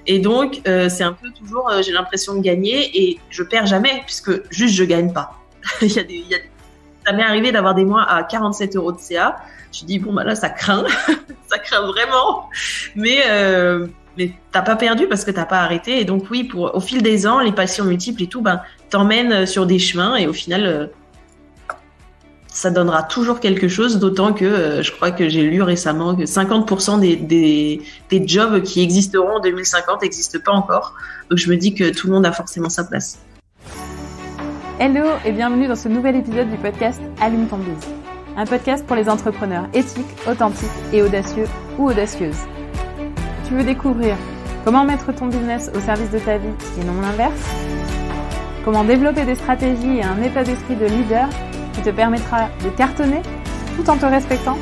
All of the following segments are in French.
Et donc, c'est un peu toujours, j'ai l'impression de gagner et je perds jamais puisque juste je gagne pas. Ça m'est arrivé d'avoir des mois à 47 € de CA. Je dis bon, bah là, ça craint, ça craint vraiment. Mais t'as pas perdu parce que t'as pas arrêté. Et donc oui, au fil des ans, les passions multiples et tout, t'emmènent sur des chemins et au final, ça donnera toujours quelque chose. D'autant que je crois que j'ai lu récemment que 50% des jobs qui existeront en 2050 n'existent pas encore. Donc je me dis que tout le monde a forcément sa place. Hello et bienvenue dans ce nouvel épisode du podcast Allume ton biz. Un podcast pour les entrepreneurs éthiques, authentiques et audacieux ou audacieuses. Tu veux découvrir comment mettre ton business au service de ta vie et non l'inverse? Comment développer des stratégies et un état d'esprit de leader qui te permettra de cartonner tout en te respectant?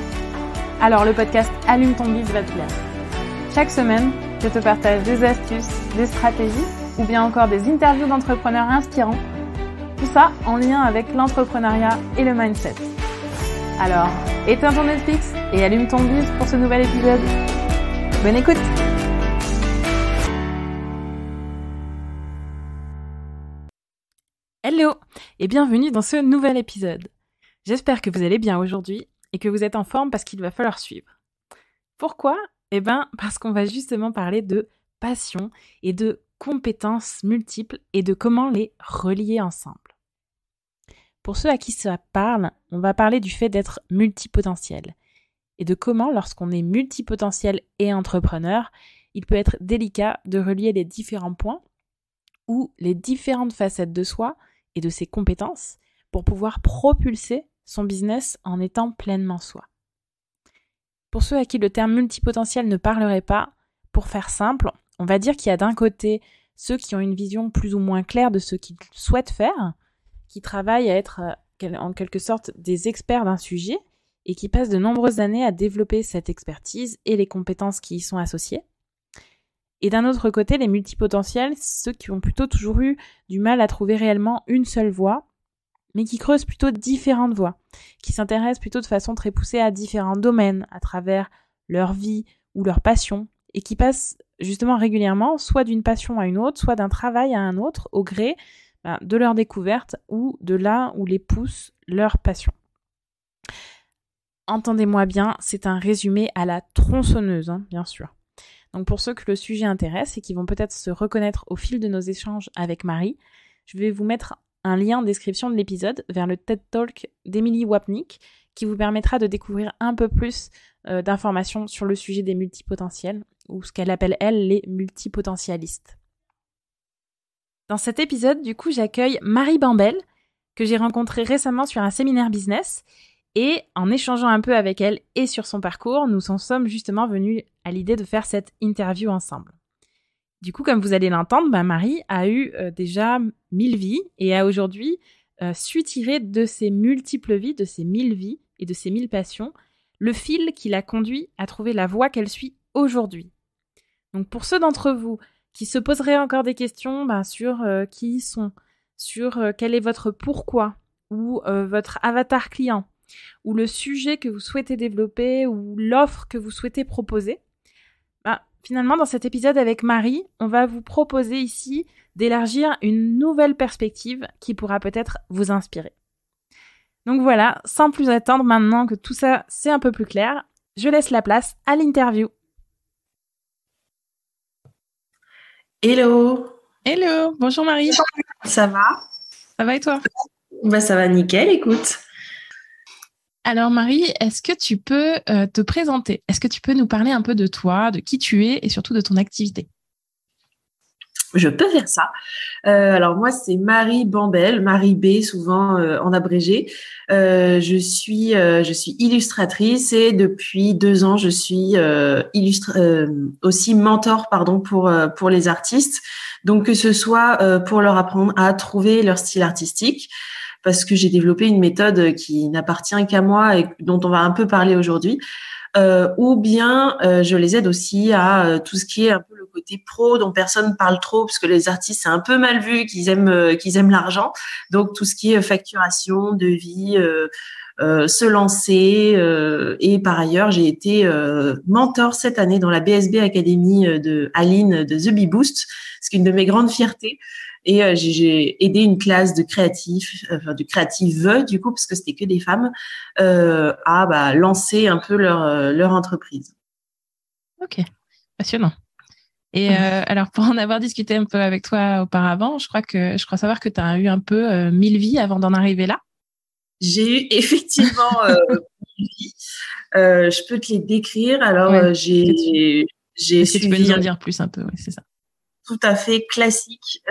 Alors le podcast Allume ton biz va te plaire. Chaque semaine, je te partage des astuces, des stratégies ou bien encore des interviews d'entrepreneurs inspirants. Tout ça en lien avec l'entrepreneuriat et le mindset. Alors, éteins ton Netflix et allume ton biz pour ce nouvel épisode. Bonne écoute! Hello et bienvenue dans ce nouvel épisode. J'espère que vous allez bien aujourd'hui et que vous êtes en forme parce qu'il va falloir suivre. Pourquoi ? Parce qu'on va justement parler de passion et de compétences multiples et de comment les relier ensemble. Pour ceux à qui ça parle, on va parler du fait d'être multipotentiel et de comment, lorsqu'on est multipotentiel et entrepreneur, il peut être délicat de relier les différents points ou les différentes facettes de soi et de ses compétences pour pouvoir propulser son business en étant pleinement soi. Pour ceux à qui le terme multipotentiel ne parlerait pas, pour faire simple, on va dire qu'il y a d'un côté ceux qui ont une vision plus ou moins claire de ce qu'ils souhaitent faire, qui travaillent à être en quelque sorte des experts d'un sujet et qui passent de nombreuses années à développer cette expertise et les compétences qui y sont associées. Et d'un autre côté, les multipotentiels, ceux qui ont plutôt toujours eu du mal à trouver réellement une seule voie, mais qui creusent plutôt différentes voies, qui s'intéressent plutôt de façon très poussée à différents domaines à travers leur vie ou leur passion, et qui passent justement régulièrement soit d'une passion à une autre, soit d'un travail à un autre, au gré de leur découverte ou de là où les pousse leur passion. Entendez-moi bien, c'est un résumé à la tronçonneuse, bien sûr. Donc pour ceux que le sujet intéresse et qui vont peut-être se reconnaître au fil de nos échanges avec Marie, je vais vous mettre un lien en description de l'épisode vers le TED Talk d'Emily Wapnick qui vous permettra de découvrir un peu plus d'informations sur le sujet des multipotentiels ou ce qu'elle appelle, elle, les multipotentialistes. Dans cet épisode, du coup, j'accueille Marie Bambel, que j'ai rencontrée récemment sur un séminaire business. Et en échangeant un peu avec elle et sur son parcours, nous en sommes justement venus à l'idée de faire cette interview ensemble. Du coup, comme vous allez l'entendre, Marie a eu déjà 1000 vies et a aujourd'hui su tirer de ses multiples vies, de ses 1000 vies et de ses 1000 passions, le fil qui l'a conduit à trouver la voie qu'elle suit aujourd'hui. Donc pour ceux d'entre vous qui se poseraient encore des questions sur qui ils sont, sur quel est votre pourquoi ou votre avatar client, ou le sujet que vous souhaitez développer ou l'offre que vous souhaitez proposer, finalement, dans cet épisode avec Marie, on va vous proposer ici d'élargir une nouvelle perspective qui pourra peut-être vous inspirer. Donc voilà, sans plus attendre, maintenant que tout ça c'est un peu plus clair, je laisse la place à l'interview. Hello! Hello! Bonjour Marie! Ça va? Ça va et toi? Ça va nickel, écoute. Alors Marie, est-ce que tu peux te présenter? Est-ce que tu peux nous parler un peu de toi, de qui tu es et surtout de ton activité? Je peux faire ça. Alors moi, c'est Marie Bambel, Marie B souvent en abrégé. Je suis illustratrice et depuis 2 ans, je suis aussi mentor pour les artistes. Donc que ce soit pour leur apprendre à trouver leur style artistique, parce que j'ai développé une méthode qui n'appartient qu'à moi et dont on va un peu parler aujourd'hui, ou bien je les aide aussi à tout ce qui est un peu le côté pro dont personne parle trop, parce que les artistes, c'est un peu mal vu qu'ils aiment l'argent. Donc, tout ce qui est facturation, devis, se lancer. Et par ailleurs, j'ai été mentor cette année dans la BSB Academy de Aline de The Bee Boost, ce qui est une de mes grandes fiertés. Et j'ai aidé une classe de créatifs, de créatives du coup, parce que c'était que des femmes, à lancer un peu leur entreprise. Ok, passionnant. Et alors, pour en avoir discuté un peu avec toi auparavant, je crois savoir que tu as eu un peu 1000 vies avant d'en arriver là. J'ai eu effectivement 1000 vies. Je peux te les décrire. Alors, j'ai Est-ce que tu peux nous en dire plus un peu? Oui, c'est ça. Tout à fait classique.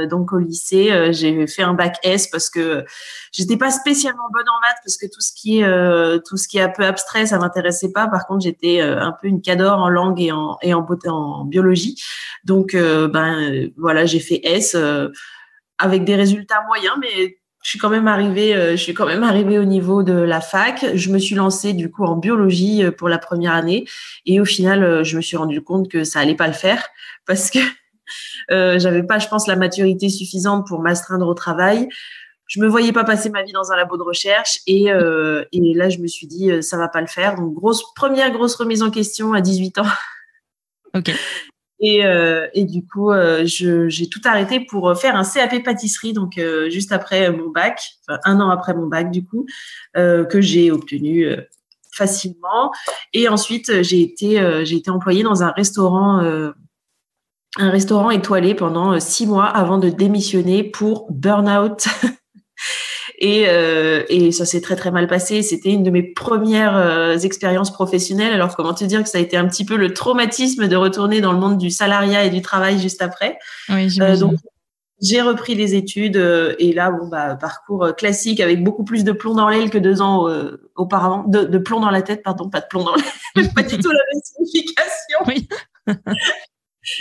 Donc au lycée, j'ai fait un bac S parce que j'étais pas spécialement bonne en maths parce que tout ce qui est un peu abstrait, ça m'intéressait pas. Par contre, j'étais un peu une cador en langue et en biologie. Donc voilà, j'ai fait S avec des résultats moyens, mais je suis quand même arrivée au niveau de la fac. Je me suis lancée du coup en biologie pour la première année et au final, je me suis rendu compte que ça allait pas le faire parce que j'avais pas, je pense, la maturité suffisante pour m'astreindre au travail. Je me voyais pas passer ma vie dans un labo de recherche et là, je me suis dit, ça va pas le faire. Donc, première grosse remise en question à 18 ans. Ok. Et du coup, j'ai tout arrêté pour faire un CAP pâtisserie, donc juste après mon bac, enfin, 1 an après mon bac, du coup, que j'ai obtenu facilement. Et ensuite, j'ai été employée dans un restaurant étoilé pendant 6 mois avant de démissionner pour burn-out. Et ça s'est très très mal passé. C'était une de mes premières expériences professionnelles. Alors comment te dire que ça a été un petit peu le traumatisme de retourner dans le monde du salariat et du travail juste après. Oui, j'imagine. Donc j'ai repris les études et là parcours classique avec beaucoup plus de plomb dans l'aile que 2 ans auparavant. De plomb dans la tête, pardon, pas de plomb dans l'aile. Pas du tout la même signification. Oui.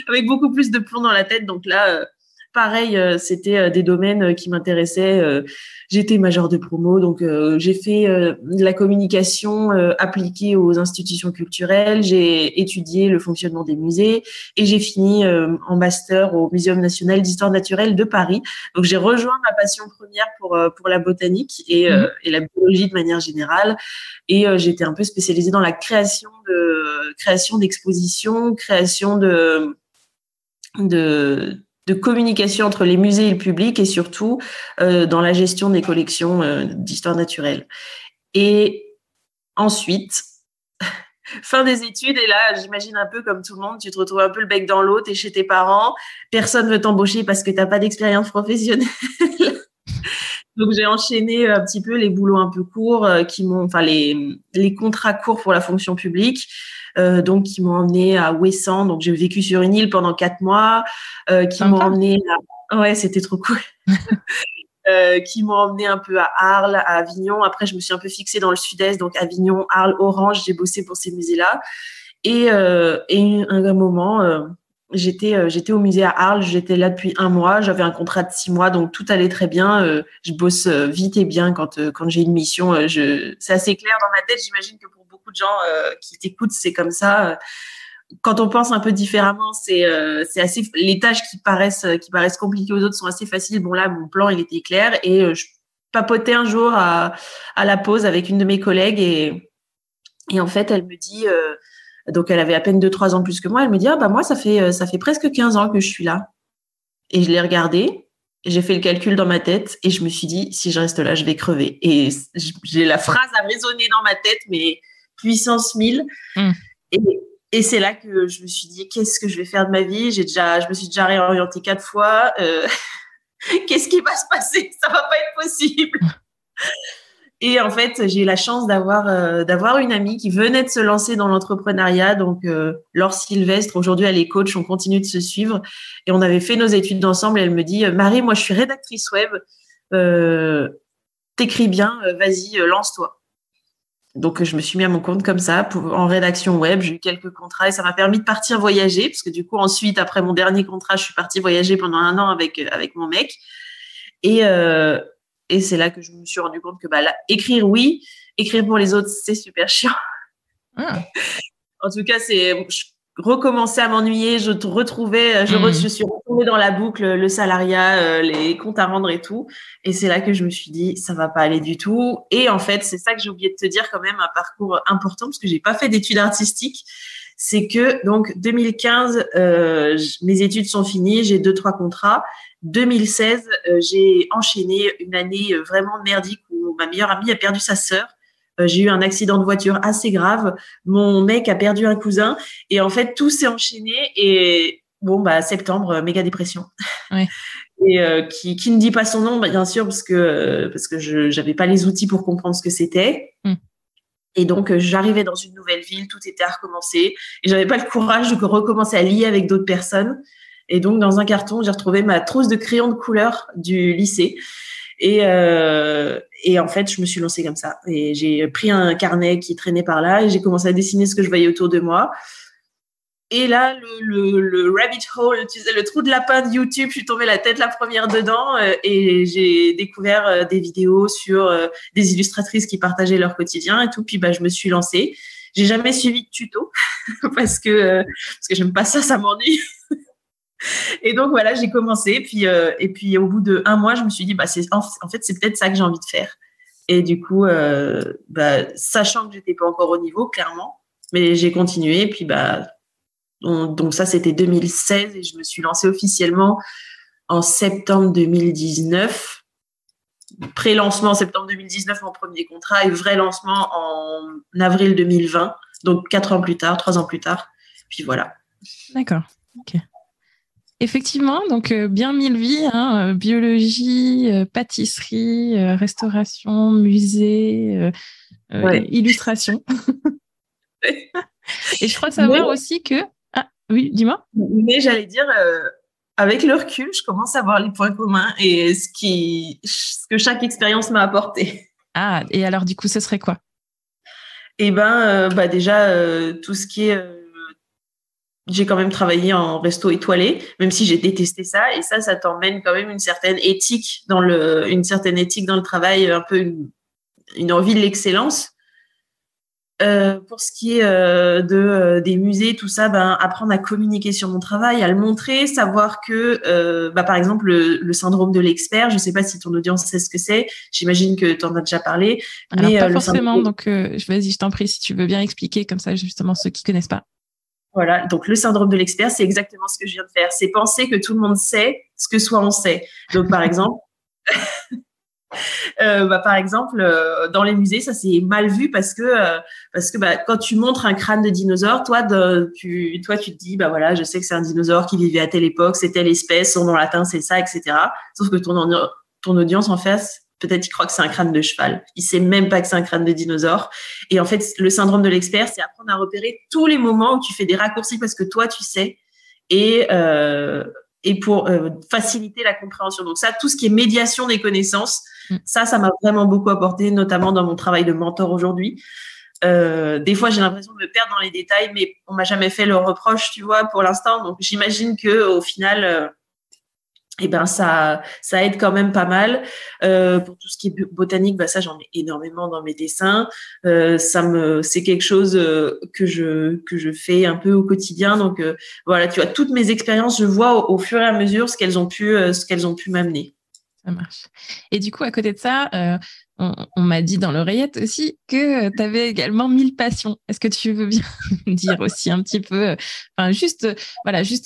Avec beaucoup plus de plomb dans la tête. Donc là, pareil, c'était des domaines qui m'intéressaient. J'étais major de promo, donc j'ai fait de la communication appliquée aux institutions culturelles. J'ai étudié le fonctionnement des musées et j'ai fini en master au Muséum national d'histoire naturelle de Paris. Donc j'ai rejoint ma passion première pour la botanique et la biologie de manière générale. Et j'étais un peu spécialisée dans la création d'expositions, création de communication entre les musées et le public et surtout dans la gestion des collections d'histoire naturelle. Et ensuite, fin des études, et là, j'imagine un peu comme tout le monde, tu te retrouves un peu le bec dans l'eau, t'es chez tes parents, personne veut t'embaucher parce que t'as pas d'expérience professionnelle. Donc, j'ai enchaîné un petit peu les boulots un peu courts les contrats courts pour la fonction publique, donc qui m'ont emmené à Ouessant. Donc, j'ai vécu sur une île pendant 4 mois, qui m'ont emmené ouais, c'était trop cool. Qui m'ont emmené un peu à Arles, à Avignon. Après, je me suis un peu fixée dans le sud-est, donc Avignon, Arles, Orange. J'ai bossé pour ces musées-là. Et un moment, j'étais au musée à Arles, j'étais là depuis 1 mois, j'avais un contrat de 6 mois, donc tout allait très bien. Je bosse vite et bien quand j'ai une mission. C'est assez clair dans ma tête. J'imagine que pour beaucoup de gens qui t'écoutent, c'est comme ça. Quand on pense un peu différemment, c'est assez. Les tâches qui paraissent compliquées aux autres sont assez faciles. Bon là, mon plan il était clair et je papotais un jour à la pause avec une de mes collègues et en fait elle me dit. Donc, elle avait à peine 2-3 ans de plus que moi. Elle me dit, moi, ça fait presque 15 ans que je suis là. Et je l'ai regardé, j'ai fait le calcul dans ma tête et je me suis dit, si je reste là, je vais crever. Et j'ai la phrase à résonner dans ma tête, mais puissance 1000. Et c'est là que je me suis dit, qu'est-ce que je vais faire de ma vie? Je me suis déjà réorientée 4 fois. Qu'est-ce qui va se passer? Ça va pas être possible. Et en fait, j'ai eu la chance d'avoir une amie qui venait de se lancer dans l'entrepreneuriat. Donc, Laure Sylvestre, aujourd'hui, elle est coach, on continue de se suivre. Et on avait fait nos études ensemble. Et elle me dit, Marie, moi, je suis rédactrice web. T'écris bien, vas-y, lance-toi. Donc, je me suis mis à mon compte comme ça, en rédaction web. J'ai eu quelques contrats et ça m'a permis de partir voyager. Parce que du coup, ensuite, après mon dernier contrat, je suis partie voyager pendant 1 an avec mon mec. Et c'est là que je me suis rendu compte que écrire, oui. Écrire pour les autres, c'est super chiant. En tout cas, recommençais à m'ennuyer, je suis retombée dans la boucle, le salariat, les comptes à rendre et tout. Et c'est là que je me suis dit, ça va pas aller du tout. Et en fait, c'est ça que j'ai oublié de te dire quand même, un parcours important, parce que j'ai pas fait d'études artistiques. C'est que, donc, 2015, mes études sont finies, j'ai 2-3 contrats. 2016, j'ai enchaîné une année vraiment merdique où ma meilleure amie a perdu sa sœur. J'ai eu un accident de voiture assez grave. Mon mec a perdu un cousin. Et en fait, tout s'est enchaîné. Et bon, septembre, méga dépression. Ouais. Et qui ne dit pas son nom, bien sûr, parce que je n'avais pas les outils pour comprendre ce que c'était. Et donc, j'arrivais dans une nouvelle ville, tout était à recommencer. Et j'avais pas le courage de recommencer à lier avec d'autres personnes. Et donc, dans un carton, j'ai retrouvé ma trousse de crayons de couleur du lycée. Et en fait, je me suis lancée comme ça. Et j'ai pris un carnet qui traînait par là et j'ai commencé à dessiner ce que je voyais autour de moi. Et là, le rabbit hole, tu sais, le trou de lapin de YouTube, je suis tombée la tête la première dedans et j'ai découvert des vidéos sur des illustratrices qui partageaient leur quotidien et tout. Puis je me suis lancée. J'ai jamais suivi de tuto parce que j'aime pas ça m'ennuie. Et donc voilà, j'ai commencé. Et puis au bout d'1 mois, je me suis dit, en fait, c'est peut-être ça que j'ai envie de faire. Et du coup, sachant que j'étais pas encore au niveau, clairement, mais j'ai continué. Et puis donc ça, c'était 2016 et je me suis lancée officiellement en septembre 2019. Pré-lancement en septembre 2019, mon premier contrat, et vrai lancement en avril 2020. Donc 3 ans plus tard. Puis voilà. D'accord. Ok. Effectivement, donc bien 1000 vies, hein, biologie, pâtisserie, restauration, musée, illustration. Et je crois savoir aussi que... Ah oui, dis-moi. Mais j'allais dire, avec le recul, je commence à voir les points communs et ce que chaque expérience m'a apporté. Ah, et alors du coup, ce serait quoi? Eh déjà, tout ce qui est... j'ai quand même travaillé en resto étoilé, même si j'ai détesté ça. Et ça t'emmène quand même une certaine éthique dans le travail, un peu une envie de l'excellence. Pour ce qui est des musées, tout ça, apprendre à communiquer sur mon travail, à le montrer, savoir que, par exemple, le syndrome de l'expert, je ne sais pas si ton audience sait ce que c'est, j'imagine que tu en as déjà parlé. Alors, mais, pas forcément, donc vas-y, je t'en prie, si tu veux bien expliquer, comme ça, justement, ceux qui ne connaissent pas. Voilà, donc le syndrome de l'expert, c'est exactement ce que je viens de faire. C'est penser que tout le monde sait ce que soi on sait. Donc, par exemple... dans les musées, ça c'est mal vu parce que quand tu montres un crâne de dinosaure, toi tu te dis voilà, je sais que c'est un dinosaure qui vivait à telle époque, c'est telle espèce, son nom latin c'est ça, etc. Sauf que ton audience en face, peut-être il croit que c'est un crâne de cheval, il sait même pas que c'est un crâne de dinosaure. Et en fait, le syndrome de l'expert, c'est apprendre à repérer tous les moments où tu fais des raccourcis parce que toi tu sais et pour faciliter la compréhension. Donc ça, tout ce qui est médiation des connaissances, ça m'a vraiment beaucoup apporté, notamment dans mon travail de mentor aujourd'hui. Des fois, j'ai l'impression de me perdre dans les détails, mais on m'a jamais fait le reproche, tu vois, pour l'instant. Donc, j'imagine que au final, ça aide quand même pas mal. Pour tout ce qui est botanique, ça j'en ai énormément dans mes dessins. C'est quelque chose que je fais un peu au quotidien. Donc voilà, tu vois, toutes mes expériences, je vois au fur et à mesure ce qu'elles ont pu m'amener. Ça marche. Et du coup, à côté de ça, on m'a dit dans l'oreillette aussi que tu avais également 1000 passions. Est-ce que tu veux bien dire aussi un petit peu, juste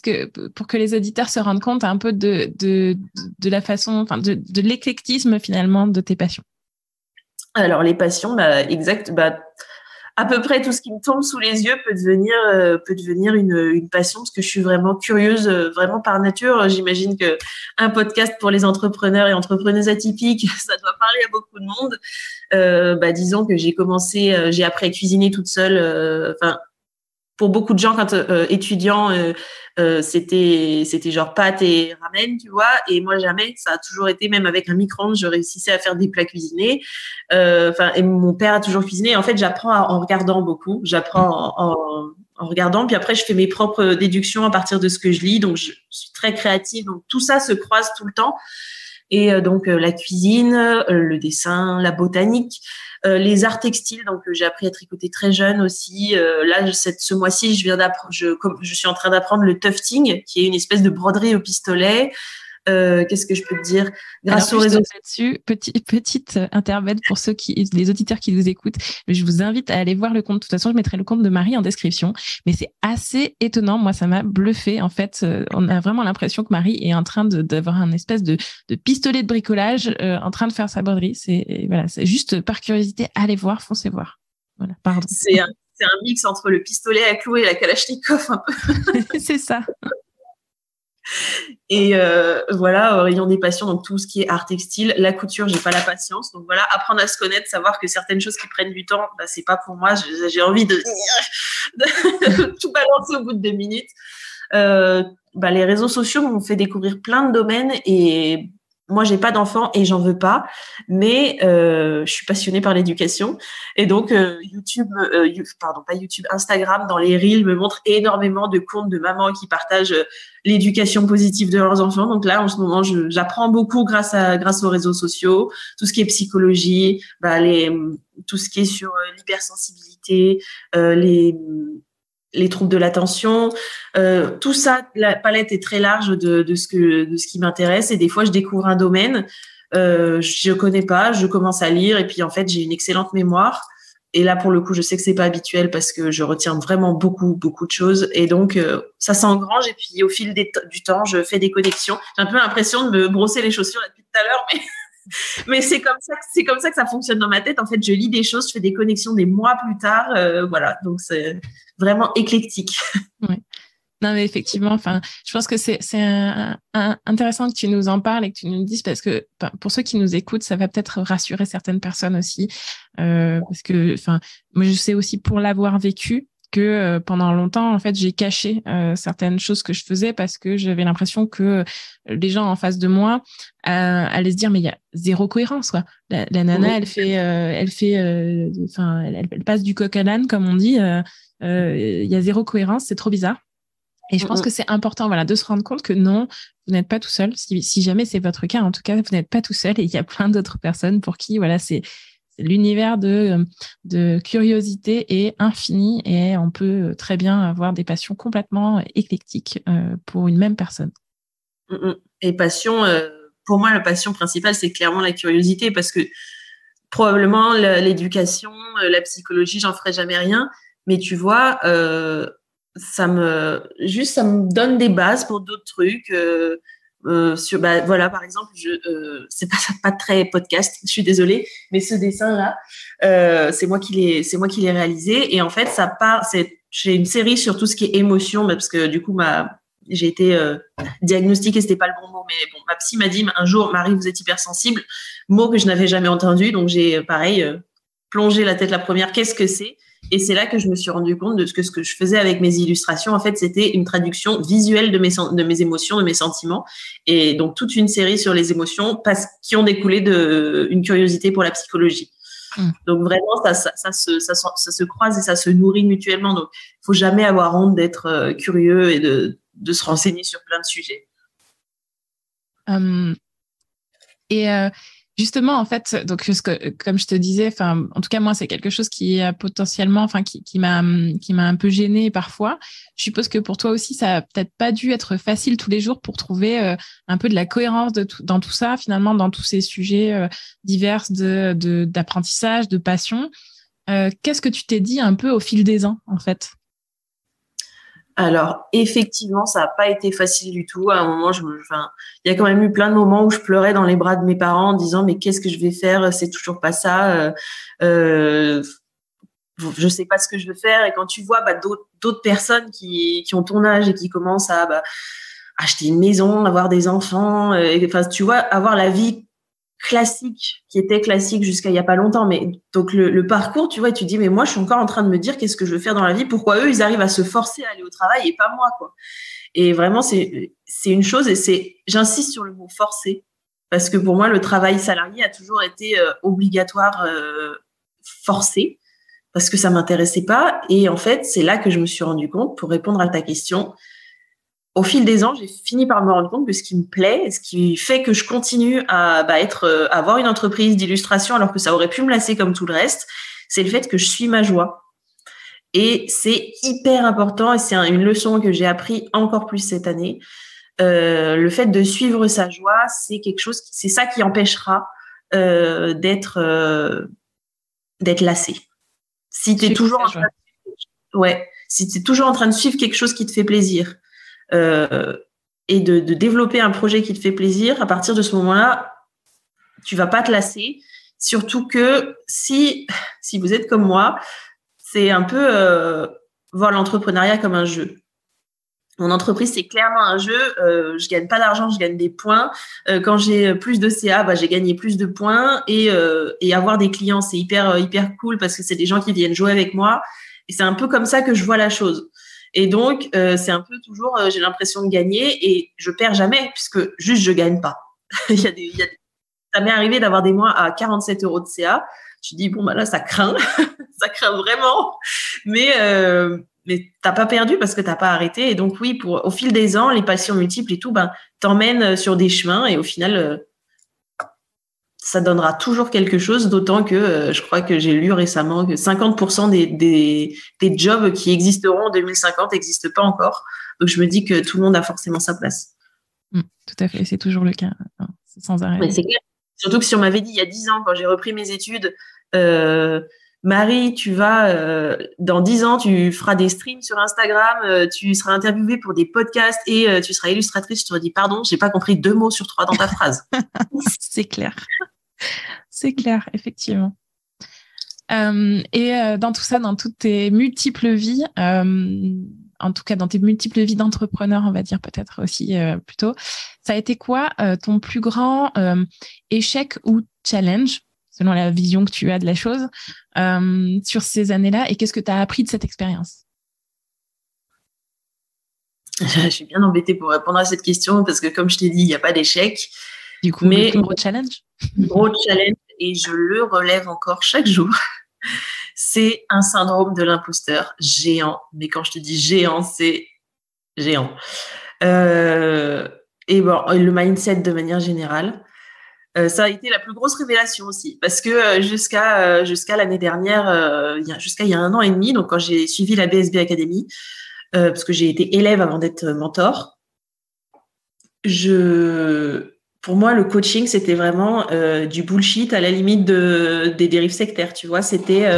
que pour que les auditeurs se rendent compte un peu de la façon, de l'éclectisme finalement de tes passions. Alors les passions, exact, à peu près tout ce qui me tombe sous les yeux peut devenir une passion parce que je suis vraiment curieuse, vraiment par nature. J'imagine que un podcast pour les entrepreneurs et entrepreneuses atypiques, ça doit parler à beaucoup de monde. Disons que j'ai appris à cuisiner toute seule. Pour beaucoup de gens, quand étudiants, c'était genre pâtes et ramen, tu vois. Et moi, jamais. Ça a toujours été, même avec un micro-ondes, je réussissais à faire des plats cuisinés. Et mon père a toujours cuisiné. En fait, j'apprends en regardant beaucoup. J'apprends en regardant. Puis après, je fais mes propres déductions à partir de ce que je lis. Donc, je suis très créative. Donc, tout ça se croise tout le temps. Et donc la cuisine, le dessin, la botanique, les arts textiles. Donc j'ai appris à tricoter très jeune aussi. Là, ce mois-ci, je suis en train d'apprendre le tufting, qui est une espèce de broderie au pistolet. Qu'est-ce que je peux te dire? Grâce au réseau là-dessus, petite intermède pour les auditeurs qui nous écoutent. Je vous invite à aller voir le compte. De toute façon, je mettrai le compte de Marie en description. Mais c'est assez étonnant. Moi, ça m'a bluffé. En fait, on a vraiment l'impression que Marie est en train d'avoir un espèce de pistolet de bricolage en train de faire sa broderie. C'est juste par curiosité, allez voir, foncez voir. Voilà, pardon. C'est un mix entre le pistolet à clous et la Kalachnikov un peu. C'est ça. Et voilà, rayon des passions, donc tout ce qui est art textile, la couture, j'ai pas la patience. Donc voilà, apprendre à se connaître, savoir que certaines choses qui prennent du temps, bah, c'est pas pour moi. J'ai envie de tout balancer au bout de 2 minutes. Bah, les réseaux sociaux m'ont fait découvrir plein de domaines et moi, j'ai pas d'enfants et j'en veux pas, mais je suis passionnée par l'éducation et donc Instagram dans les reels me montre énormément de comptes de mamans qui partagent l'éducation positive de leurs enfants. Donc là, en ce moment, j'apprends beaucoup grâce aux réseaux sociaux, tout ce qui est psychologie, tout ce qui est sur l'hypersensibilité, les troubles de l'attention, tout ça, la palette est très large de ce qui m'intéresse et des fois je découvre un domaine, je connais pas, je commence à lire et puis en fait j'ai une excellente mémoire et là pour le coup je sais que c'est pas habituel parce que je retiens vraiment beaucoup de choses et donc ça s'engrange et puis au fil du temps je fais des connexions. J'ai un peu l'impression de me brosser les chaussures depuis tout à l'heure mais c'est comme ça que ça fonctionne dans ma tête. En fait, je lis des choses, je fais des connexions des mois plus tard. Voilà, donc c'est vraiment éclectique. Ouais. Non, mais effectivement, enfin, je pense que c'est intéressant que tu nous en parles et que tu nous le dises parce que pour ceux qui nous écoutent, ça va peut-être rassurer certaines personnes aussi. Parce que, enfin, moi, je sais aussi pour l'avoir vécu que pendant longtemps, en fait, j'ai caché certaines choses que je faisais parce que j'avais l'impression que les gens en face de moi allaient se dire mais il y a zéro cohérence quoi. La nana, elle passe du coq à l'âne comme on dit. Il y a zéro cohérence, c'est trop bizarre. Et je pense que c'est important, voilà, de se rendre compte que non, vous n'êtes pas tout seul. Si jamais c'est votre cas, en tout cas, vous n'êtes pas tout seul et il y a plein d'autres personnes pour qui, voilà, c'est l'univers de curiosité est infini et on peut très bien avoir des passions complètement éclectiques pour une même personne. Et passion, pour moi, la passion principale, c'est clairement la curiosité parce que probablement l'éducation, la psychologie, j'en ferai jamais rien. Mais tu vois, ça me donne des bases pour d'autres trucs. Voilà, par exemple, c'est pas très podcast, je suis désolée, mais ce dessin-là, c'est moi qui l'ai réalisé. Et en fait, j'ai une série sur tout ce qui est émotion, parce que du coup, j'ai été diagnostiquée, c'était pas le bon mot, mais bon, ma psy m'a dit un jour, Marie, vous êtes hypersensible, mot que je n'avais jamais entendu, donc j'ai plongé la tête la première, qu'est-ce que c'est? Et c'est là que je me suis rendu compte de ce que je faisais avec mes illustrations. En fait, c'était une traduction visuelle de mes émotions, de mes sentiments. Et donc, toute une série sur les émotions qui ont découlé d'une curiosité pour la psychologie. Donc, vraiment, ça se croise et ça se nourrit mutuellement. Donc, il faut jamais avoir honte d'être curieux et de se renseigner sur plein de sujets. Justement, en fait, donc comme je te disais, enfin, en tout cas moi, c'est quelque chose qui est potentiellement, enfin, qui m'a un peu gênée parfois. Je suppose que pour toi aussi, ça a peut-être pas dû être facile tous les jours pour trouver un peu de la cohérence dans tout ça, finalement, dans tous ces sujets divers d'apprentissage, de passion. Qu'est-ce que tu t'es dit un peu au fil des ans, en fait? Alors, effectivement, ça n'a pas été facile du tout. À un moment, il y a quand même eu plein de moments où je pleurais dans les bras de mes parents en disant mais qu'est-ce que je vais faire? C'est toujours pas ça. Je sais pas ce que je veux faire. Et quand tu vois d'autres personnes qui ont ton âge et qui commencent à acheter une maison, avoir des enfants, tu vois, avoir la vie classique, qui était classique jusqu'à il y a pas longtemps, mais donc le parcours, tu vois, et tu dis mais moi je suis encore en train de me dire qu'est-ce que je veux faire dans la vie, pourquoi eux ils arrivent à se forcer à aller au travail et pas moi quoi. Et vraiment c'est une chose et j'insiste sur le mot forcer parce que pour moi le travail salarié a toujours été obligatoire, forcé parce que ça m'intéressait pas et en fait c'est là que je me suis rendu compte pour répondre à ta question. au fil des ans, j'ai fini par me rendre compte que ce qui me plaît, ce qui fait que je continue à avoir une entreprise d'illustration alors que ça aurait pu me lasser comme tout le reste, c'est le fait que je suis ma joie. Et c'est hyper important et c'est une leçon que j'ai appris encore plus cette année. Le fait de suivre sa joie, c'est quelque chose, c'est ça qui empêchera d'être lassé. Si t'es toujours si t'es toujours en train de suivre quelque chose qui te fait plaisir et de développer un projet qui te fait plaisir, à partir de ce moment-là, tu vas pas te lasser. Surtout que si vous êtes comme moi, c'est un peu voir l'entrepreneuriat comme un jeu. Mon entreprise, c'est clairement un jeu. Je gagne pas d'argent, je gagne des points. Quand j'ai plus de CA, j'ai gagné plus de points. Et avoir des clients, c'est hyper cool parce que c'est des gens qui viennent jouer avec moi. Et c'est un peu comme ça que je vois la chose. Et donc, c'est un peu toujours, j'ai l'impression de gagner et je perds jamais puisque juste je gagne pas. Ça m'est arrivé d'avoir des mois à 47 € de CA. Je dis bon là, ça craint, ça craint vraiment. Mais t'as pas perdu parce que t'as pas arrêté. Et donc oui, au fil des ans, les passions multiples et tout, t'emmènent sur des chemins et au final, ça donnera toujours quelque chose. D'autant que je crois que j'ai lu récemment que 50% des jobs qui existeront en 2050 n'existent pas encore. Donc je me dis que tout le monde a forcément sa place. Tout à fait, c'est toujours le cas, sans arrêt. Mais c'est clair. Surtout que si on m'avait dit il y a 10 ans, quand j'ai repris mes études, Marie, tu vas dans 10 ans, tu feras des streams sur Instagram, tu seras interviewée pour des podcasts et tu seras illustratrice. Je t'aurais dit pardon, j'ai pas compris 2 mots sur 3 dans ta phrase. C'est clair, effectivement. Et dans tout ça, dans toutes tes multiples vies, en tout cas dans tes multiples vies d'entrepreneur, on va dire peut-être aussi plutôt, ça a été quoi ton plus grand échec ou challenge, selon la vision que tu as de la chose, sur ces années-là, et qu'est-ce que tu as appris de cette expérience? Je suis bien embêtée pour répondre à cette question parce que comme je t'ai dit, il n'y a pas d'échec. Du coup, le plus gros challenge? Gros challenge, et je le relève encore chaque jour. C'est un syndrome de l'imposteur géant. Mais quand je te dis géant, c'est géant. Et le mindset de manière générale. Ça a été la plus grosse révélation aussi. Parce que jusqu'à l'année dernière, jusqu'à il y a 1 an et demi, donc quand j'ai suivi la BSB Academy, parce que j'ai été élève avant d'être mentor, pour moi, le coaching, c'était vraiment du bullshit à la limite des dérives sectaires, tu vois. C'était,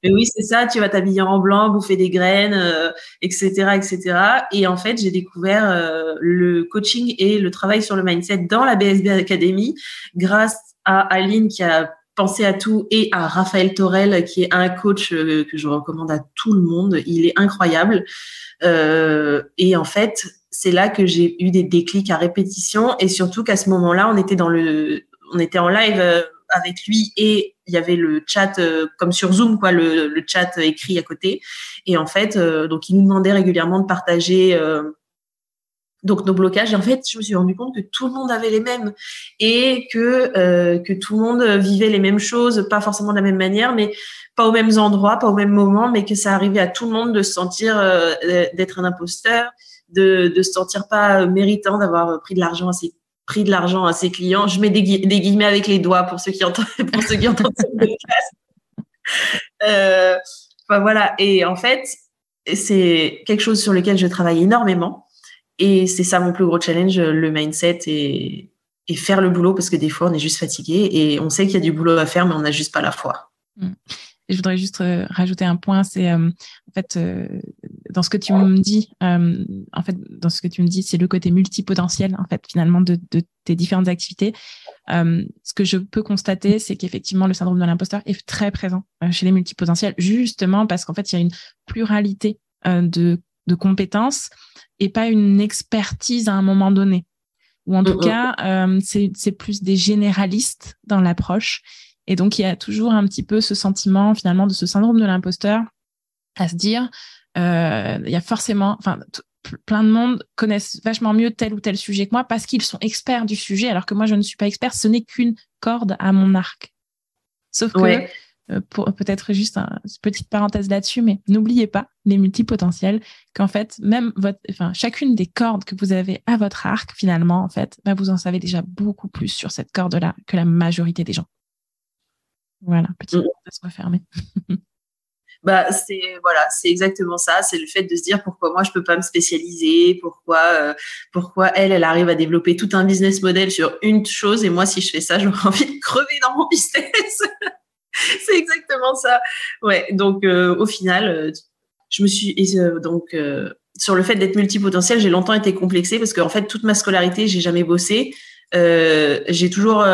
mais oui, c'est ça, tu vas t'habiller en blanc, bouffer des graines, etc., etc. Et en fait, j'ai découvert le coaching et le travail sur le mindset dans la BSB Academy grâce à Aline qui a pensé à tout et à Raphaël Torel qui est un coach que je recommande à tout le monde. Il est incroyable. Et en fait, c'est là que j'ai eu des déclics à répétition et surtout qu'à ce moment-là, on était en live avec lui et il y avait le chat comme sur Zoom, quoi, le chat écrit à côté. Et en fait, donc il nous demandait régulièrement de partager donc nos blocages. Et en fait, je me suis rendu compte que tout le monde avait les mêmes et que tout le monde vivait les mêmes choses, pas forcément de la même manière, mais pas aux mêmes endroits, pas au même moment, mais que ça arrivait à tout le monde de se sentir d'être un imposteur, de se sentir pas méritant d'avoir pris de l'argent à ses clients. Je mets des guillemets avec les doigts pour ceux qui entendent ce podcast. Voilà. Et en fait, c'est quelque chose sur lequel je travaille énormément. Et c'est ça mon plus gros challenge, le mindset et faire le boulot parce que des fois on est juste fatigué et on sait qu'il y a du boulot à faire mais on n'a juste pas la foi. Et je voudrais juste rajouter un point, c'est en fait dans ce que tu me dis, c'est le côté multipotentiel en fait finalement de tes différentes activités. Ce que je peux constater, c'est qu'effectivement le syndrome de l'imposteur est très présent chez les multipotentiels, justement parce qu'en fait il y a une pluralité de compétences et pas une expertise à un moment donné. Ou en tout cas, c'est plus des généralistes dans l'approche. Et donc, il y a toujours un petit peu ce sentiment, finalement, de ce syndrome de l'imposteur, à se dire, il y a forcément, plein de monde connaissent vachement mieux tel ou tel sujet que moi parce qu'ils sont experts du sujet, alors que moi, je ne suis pas expert. Ce n'est qu'une corde à mon arc. Sauf que pour peut-être juste une petite parenthèse là-dessus, mais n'oubliez pas les multipotentiels, qu'en fait, même chacune des cordes que vous avez à votre arc, finalement, en fait, vous en savez déjà beaucoup plus sur cette corde-là que la majorité des gens. Voilà, petite parenthèse refermée. C'est exactement ça. C'est le fait de se dire pourquoi moi je peux pas me spécialiser, pourquoi elle arrive à développer tout un business model sur une chose et moi si je fais ça j'aurais envie de crever dans mon business. C'est exactement ça. Ouais. Donc au final, je me suis sur le fait d'être multipotentiel, j'ai longtemps été complexée parce qu'en fait toute ma scolarité j'ai jamais bossé. J'ai toujours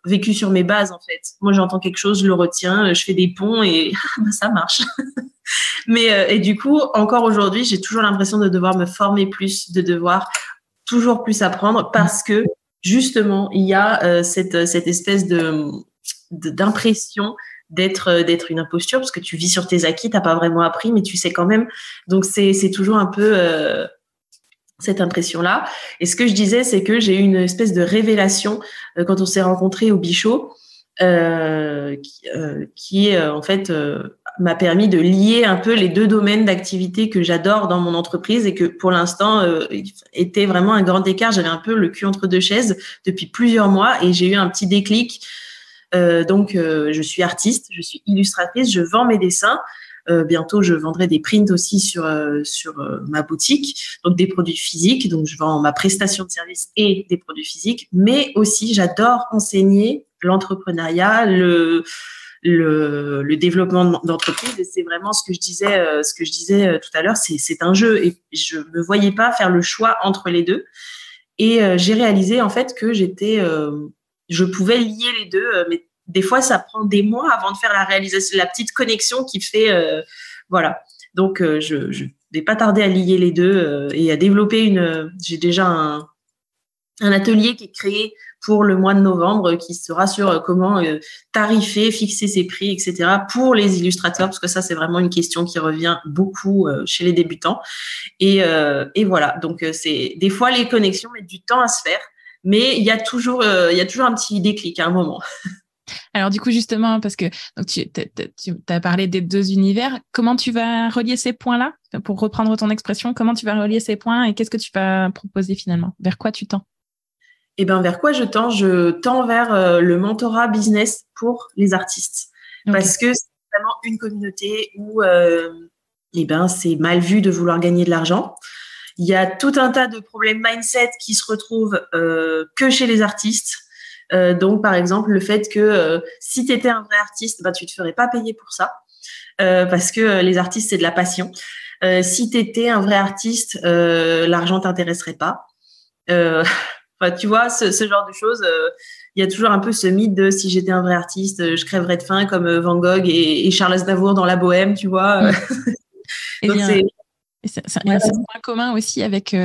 vécu sur mes bases en fait. Moi j'entends quelque chose, je le retiens, je fais des ponts et ça marche. Mais et du coup encore aujourd'hui j'ai toujours l'impression de devoir me former plus, de devoir toujours plus apprendre parce que justement il y a cette espèce d'impression d'être une imposture parce que tu vis sur tes acquis, t'as pas vraiment appris mais tu sais quand même. Donc c'est toujours un peu cette impression-là. Et ce que je disais, c'est que j'ai eu une espèce de révélation quand on s'est rencontrés au Bichot, qui en fait m'a permis de lier un peu les deux domaines d'activité que j'adore dans mon entreprise et que pour l'instant était vraiment un grand écart. J'avais un peu le cul entre deux chaises depuis plusieurs mois et j'ai eu un petit déclic. Donc, je suis artiste, je suis illustratrice, je vends mes dessins. Bientôt, je vendrai des prints aussi sur ma boutique, donc des produits physiques. Donc, je vends ma prestation de service et des produits physiques. Mais aussi, j'adore enseigner l'entrepreneuriat, le développement d'entreprise. Et c'est vraiment ce que je disais tout à l'heure. C'est un jeu et je me voyais pas faire le choix entre les deux. Et j'ai réalisé en fait que je pouvais lier les deux, mais des fois, ça prend des mois avant de faire la réalisation, la petite connexion qui fait, voilà. Donc, je vais pas tarder à lier les deux et à développer j'ai déjà un atelier qui est créé pour le mois de novembre qui sera sur comment tarifer, fixer ses prix, etc. pour les illustrateurs, parce que ça, c'est vraiment une question qui revient beaucoup chez les débutants. Et voilà. Donc, c'est des fois, les connexions mettent du temps à se faire. Mais il y a toujours un petit déclic à un moment. Alors du coup justement parce que donc tu as parlé des deux univers, comment tu vas relier ces points-là pour reprendre ton expression, comment tu vas relier ces points et qu'est-ce que tu vas proposer finalement, vers quoi tu tends? Eh ben vers quoi je tends? Je tends vers le mentorat business pour les artistes parce que c'est vraiment une communauté où c'est mal vu de vouloir gagner de l'argent. Il y a tout un tas de problèmes mindset qui se retrouvent que chez les artistes. Donc, par exemple, le fait que si tu étais un vrai artiste, tu te ferais pas payer pour ça parce que les artistes, c'est de la passion. Si tu étais un vrai artiste, l'argent t'intéresserait pas. Tu vois, ce genre de choses. Il y a toujours un peu ce mythe de si j'étais un vrai artiste, je crèverais de faim comme Van Gogh et Charles Aznavour dans La Bohème, tu vois. Donc, c'est un point commun aussi avec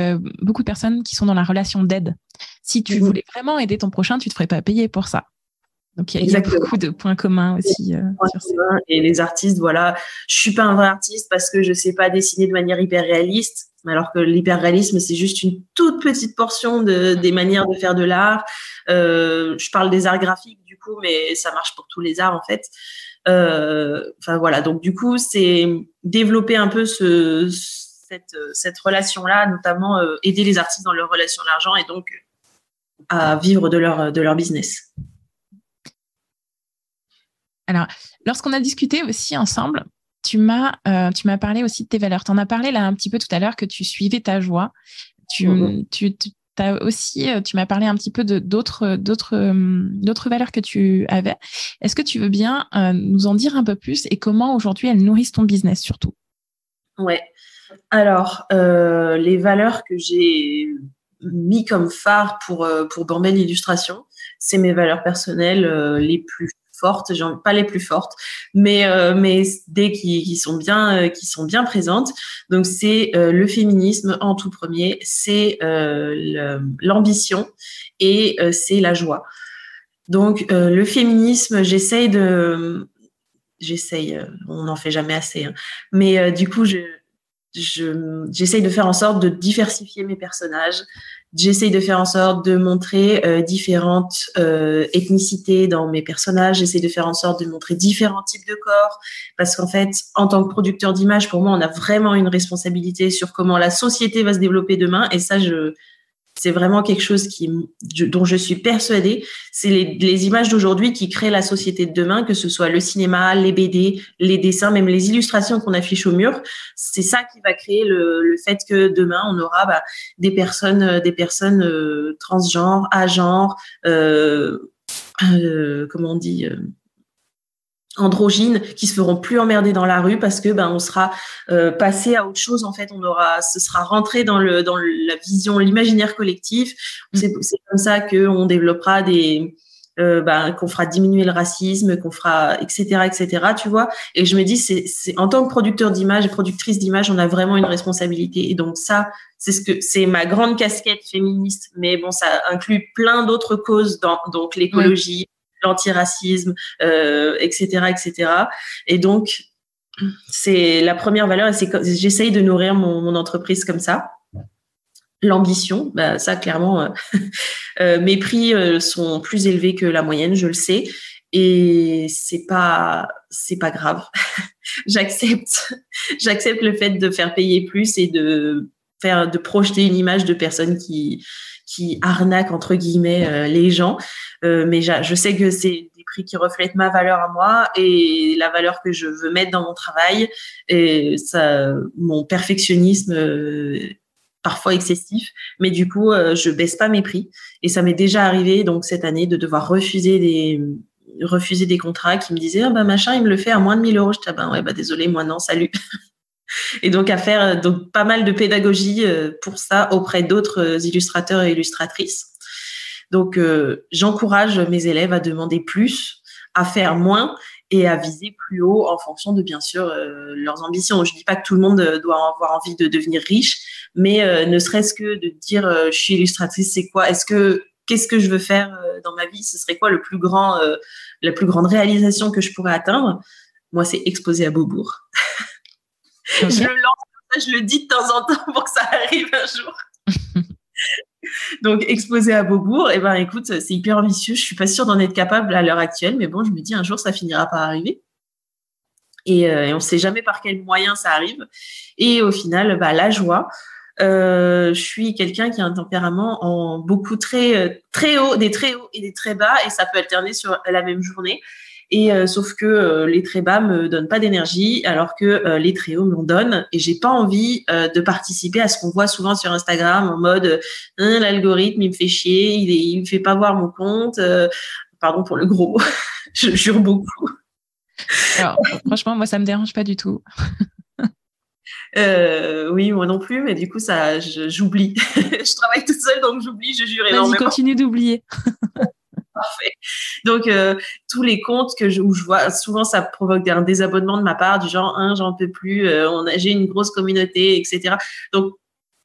beaucoup de personnes qui sont dans la relation d'aide. Si tu voulais vraiment aider ton prochain, tu te ferais pas payer pour ça. Donc, il y a beaucoup de points communs aussi. Sur ça. Et les artistes, voilà, je suis pas un vrai artiste parce que je sais pas dessiner de manière hyper réaliste, alors que l'hyper-réalisme, c'est juste une toute petite portion des manières de faire de l'art. Je parle des arts graphiques, du coup, mais ça marche pour tous les arts, en fait. Voilà. Donc, du coup, c'est développer un peu cette relation-là, notamment aider les artistes dans leur relation à l'argent et donc à vivre de leur business. Alors, lorsqu'on a discuté aussi ensemble, tu m'as parlé aussi de tes valeurs. Tu en as parlé là un petit peu tout à l'heure que tu suivais ta joie. Tu m'as parlé un petit peu d'autres valeurs que tu avais. Est-ce que tu veux bien nous en dire un peu plus et comment aujourd'hui elles nourrissent ton business surtout? Ouais. Alors, les valeurs que j'ai mis comme phare pour Bambel Illustration, c'est mes valeurs personnelles les plus fortes, pas les plus fortes, mais des qui sont bien présentes. Donc c'est le féminisme en tout premier, c'est l'ambition et c'est la joie. Donc le féminisme, j'essaye, on n'en fait jamais assez, hein, mais du coup j'essaye de faire en sorte de diversifier mes personnages J'essaye de faire en sorte de montrer différentes ethnicités dans mes personnages. J'essaie de faire en sorte de montrer différents types de corps parce qu'en fait, en tant que producteur d'image, pour moi, on a vraiment une responsabilité sur comment la société va se développer demain. Et ça, c'est vraiment quelque chose dont je suis persuadée. C'est les images d'aujourd'hui qui créent la société de demain, que ce soit le cinéma, les BD, les dessins, même les illustrations qu'on affiche au mur. C'est ça qui va créer le fait que demain, on aura des personnes transgenres, agenres, comment on dit androgynes qui se feront plus emmerder dans la rue parce que on sera passé à autre chose en fait, ce sera rentré dans la vision, l'imaginaire collectif. C'est comme ça que on développera qu'on fera diminuer le racisme, qu'on fera etc., tu vois. Et je me dis c'est en tant que producteur d'image et productrice d'image, on a vraiment une responsabilité. Et donc ça, c'est ma grande casquette féministe, mais bon, ça inclut plein d'autres causes donc l'écologie, l'antiracisme, etc. Et donc, c'est la première valeur. Et j'essaye de nourrir mon entreprise comme ça. L'ambition, ça clairement, mes prix sont plus élevés que la moyenne, je le sais. Et c'est pas grave. J'accepte le fait de faire payer plus et de projeter une image de personnes qui arnaquent entre guillemets les gens, mais je sais que c'est des prix qui reflètent ma valeur à moi et la valeur que je veux mettre dans mon travail, et ça, mon perfectionnisme parfois excessif, mais du coup je baisse pas mes prix. Et ça m'est déjà arrivé donc cette année de devoir refuser des contrats qui me disaient machin il me le fait à moins de 1 000 €. Je dis désolé, moi non, salut. Et donc à faire pas mal de pédagogie pour ça auprès d'autres illustrateurs et illustratrices. Donc j'encourage mes élèves à demander plus, à faire moins et à viser plus haut en fonction de bien sûr leurs ambitions. Je dis pas que tout le monde doit avoir envie de devenir riche, mais ne serait-ce que de dire je suis illustratrice, c'est quoi ? Qu'est-ce que je veux faire dans ma vie ? Ce serait quoi la plus grande réalisation que je pourrais atteindre ? Moi, c'est exposer à Beaubourg. Okay. Je le lance, je le dis de temps en temps pour que ça arrive un jour. Donc, exposer à Beaubourg, écoute, c'est hyper ambitieux. Je suis pas sûre d'en être capable à l'heure actuelle, mais bon, je me dis un jour, ça finira par arriver. Et on sait jamais par quels moyens ça arrive. Et au final, la joie. Je suis quelqu'un qui a un tempérament en beaucoup très haut, des très hauts et des très bas, et ça peut alterner sur la même journée. Et sauf que les très bas me donnent pas d'énergie, alors que les très hauts m'en donnent. Et j'ai pas envie de participer à ce qu'on voit souvent sur Instagram en mode l'algorithme il me fait chier, il me fait pas voir mon compte. Pardon pour le gros mot, je jure beaucoup. Alors franchement, moi ça me dérange pas du tout. Oui, moi non plus, mais du coup j'oublie. Je travaille toute seule, donc j'oublie, je jure énormément. Vas-y, continue d'oublier. Parfait. Donc tous les comptes où je vois, souvent ça provoque un désabonnement de ma part, du genre j'en peux plus, j'ai une grosse communauté, etc. Donc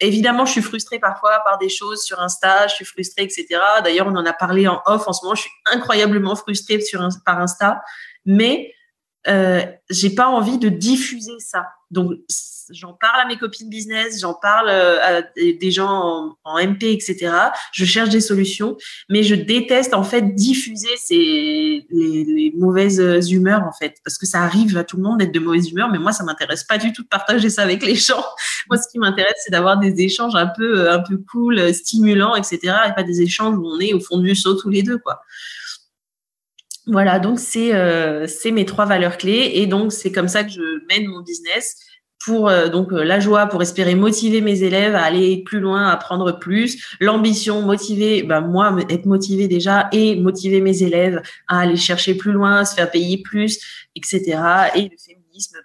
évidemment je suis frustrée parfois par des choses sur Insta, je suis frustrée, etc. D'ailleurs on en a parlé en off, en ce moment je suis incroyablement frustrée par Insta, mais j'ai pas envie de diffuser ça. Donc j'en parle à mes copines business, j'en parle à des gens en MP, etc. Je cherche des solutions, mais je déteste en fait diffuser les mauvaises humeurs en fait, parce que ça arrive à tout le monde d'être de mauvaise humeur, mais moi ça m'intéresse pas du tout de partager ça avec les gens. Moi ce qui m'intéresse c'est d'avoir des échanges un peu cool, stimulants, etc. et pas des échanges où on est au fond du seau tous les deux quoi. Voilà, donc c'est mes 3 valeurs clés, et donc c'est comme ça que je mène mon business pour la joie, pour espérer motiver mes élèves à aller plus loin, à apprendre plus, l'ambition, motiver moi être motivée déjà et motiver mes élèves à aller chercher plus loin, à se faire payer plus, etc. et le féminisme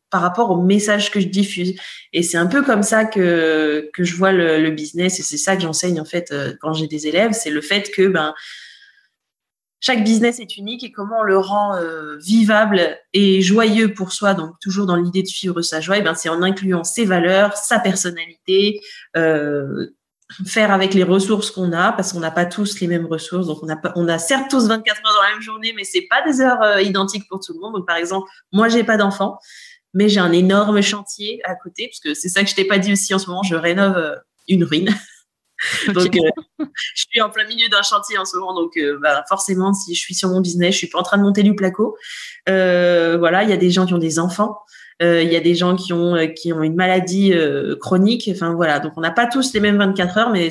par rapport au message que je diffuse. Et c'est un peu comme ça que je vois le business, et c'est ça que j'enseigne en fait quand j'ai des élèves, c'est le fait que chaque business est unique, et comment on le rend vivable et joyeux pour soi, donc toujours dans l'idée de suivre sa joie, c'est en incluant ses valeurs, sa personnalité, faire avec les ressources qu'on a, parce qu'on n'a pas tous les mêmes ressources, donc on a certes tous 24 heures dans la même journée, mais c'est pas des heures identiques pour tout le monde. Donc par exemple, moi j'ai pas d'enfant, mais j'ai un énorme chantier à côté, parce que c'est ça que je t'ai pas dit aussi, en ce moment je rénove une ruine. Ok. Donc, je suis en plein milieu d'un chantier en ce moment, donc forcément, si je suis sur mon business, je suis pas en train de monter du placo. Voilà, il y a des gens qui ont des enfants, il y a des gens qui ont une maladie chronique. Enfin voilà, donc on n'a pas tous les mêmes 24 heures, mais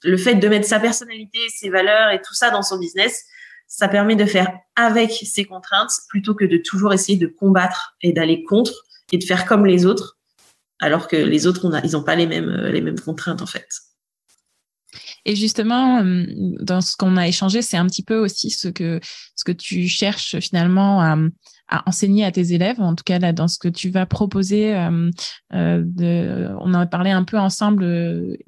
le fait de mettre sa personnalité, ses valeurs et tout ça dans son business, ça permet de faire avec ses contraintes plutôt que de toujours essayer de combattre et d'aller contre et de faire comme les autres, alors que les autres, ils n'ont pas les mêmes contraintes en fait. Et justement, dans ce qu'on a échangé, c'est un petit peu aussi ce que tu cherches finalement à enseigner à tes élèves, en tout cas là, dans ce que tu vas proposer. On en a parlé un peu ensemble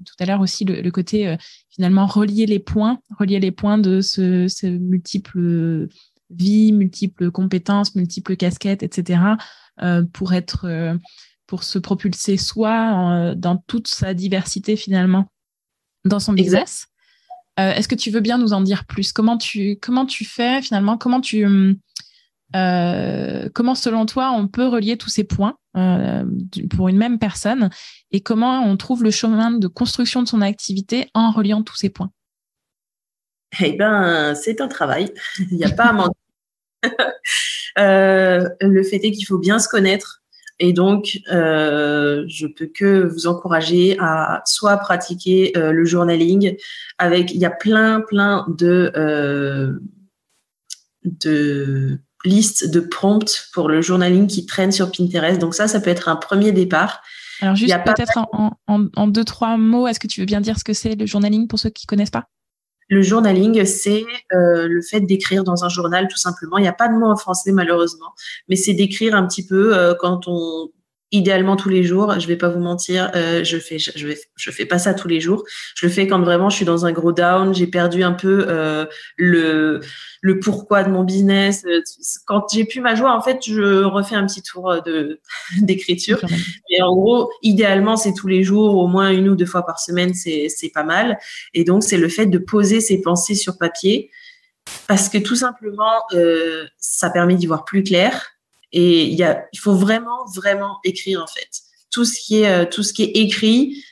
tout à l'heure aussi, le côté finalement relier les points de ce multiples vies, multiples compétences, multiples casquettes, etc. Pour se propulser soi dans toute sa diversité finalement dans son business. Est-ce que tu veux bien nous en dire plus? Comment tu fais finalement? Comment selon toi on peut relier tous ces points pour une même personne, et comment on trouve le chemin de construction de son activité en reliant tous ces points? Eh ben, c'est un travail. Il n'y a pas à mentir. Le fait est qu'il faut bien se connaître. Et donc, je peux que vous encourager à soit pratiquer le journaling. Il y a plein de listes de prompts pour le journaling qui traînent sur Pinterest. Donc ça peut être un premier départ. Alors juste peut-être en 2-3 mots, est-ce que tu veux bien dire ce que c'est le journaling pour ceux qui connaissent pas? Le journaling, c'est le fait d'écrire dans un journal, tout simplement. Il n'y a pas de mot en français, malheureusement, mais c'est d'écrire un petit peu idéalement tous les jours. Je vais pas vous mentir, je fais pas ça tous les jours. Je le fais quand vraiment je suis dans un gros down, j'ai perdu un peu le pourquoi de mon business. Quand j'ai plus ma joie, en fait, je refais un petit tour d'écriture. Mais en gros, idéalement, c'est tous les jours, au moins 1 ou 2 fois par semaine, c'est pas mal. Et donc, c'est le fait de poser ses pensées sur papier, parce que tout simplement, ça permet d'y voir plus clair. Et il faut vraiment écrire en fait. Tout ce qui est écrit,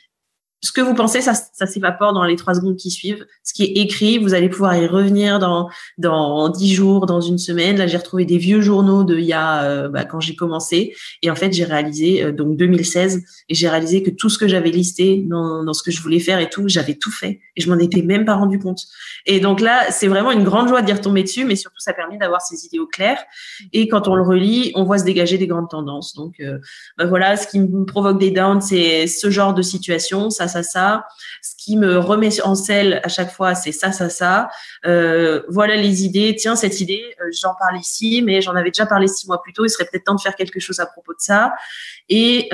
ce que vous pensez, ça s'évapore dans les 3 secondes qui suivent. Ce qui est écrit, vous allez pouvoir y revenir dans 10 jours, dans 1 semaine. Là, j'ai retrouvé des vieux journaux quand j'ai commencé. Et en fait, j'ai réalisé, donc 2016, et j'ai réalisé que tout ce que j'avais listé dans ce que je voulais faire et tout, j'avais tout fait. Et je m'en étais même pas rendu compte. Et donc là, c'est vraiment une grande joie d'y retomber dessus, mais surtout, ça permet d'avoir ces idées au clair. Et quand on le relit, on voit se dégager des grandes tendances. Donc, voilà, ce qui me provoque des downs, c'est ce genre de situation, ça. Ce qui me remet en selle à chaque fois, c'est ça. Voilà les idées. Tiens, cette idée, j'en parle ici, mais j'en avais déjà parlé 6 mois plus tôt. Il serait peut-être temps de faire quelque chose à propos de ça. Et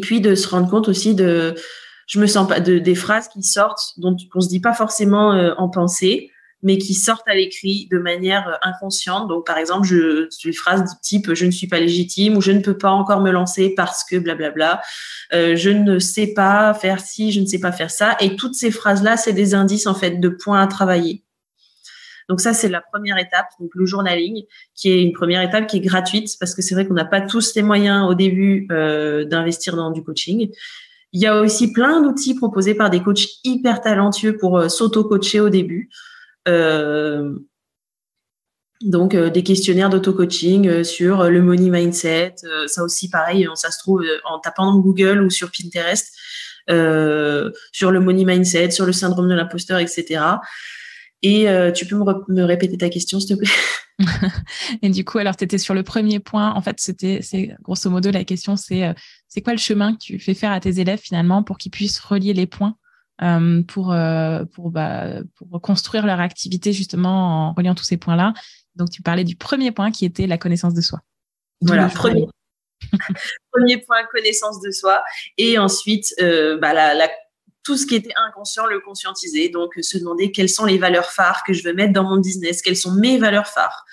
puis de se rendre compte aussi je me sens pas des phrases qui sortent, dont on se dit pas forcément en pensée, mais qui sortent à l'écrit de manière inconsciente. Donc, par exemple, les phrases du type « je ne suis pas légitime » ou « je ne peux pas encore me lancer parce que blablabla »,« je ne sais pas faire ci, je ne sais pas faire ça ». Et toutes ces phrases-là, c'est des indices, en fait, de points à travailler. Donc ça, c'est la première étape, donc le journaling, qui est une première étape qui est gratuite, parce que c'est vrai qu'on n'a pas tous les moyens au début d'investir dans du coaching. Il y a aussi plein d'outils proposés par des coachs hyper talentueux pour s'auto-coacher au début. Donc des questionnaires d'auto-coaching sur le money mindset, ça aussi pareil, ça se trouve en tapant dans Google ou sur Pinterest, sur le money mindset, sur le syndrome de l'imposteur, etc. Et tu peux me répéter ta question, s'il te plaît? Et du coup, alors tu étais sur le premier point, en fait c'est grosso modo la question, c'est quoi le chemin que tu fais faire à tes élèves finalement pour qu'ils puissent relier les points pour construire leur activité justement en reliant tous ces points-là. Donc, tu parlais du premier point qui était la connaissance de soi. Voilà, premier point, connaissance de soi. Et ensuite, tout ce qui était inconscient, le conscientiser. Donc, se demander quelles sont les valeurs phares que je veux mettre dans mon business, quelles sont mes valeurs phares.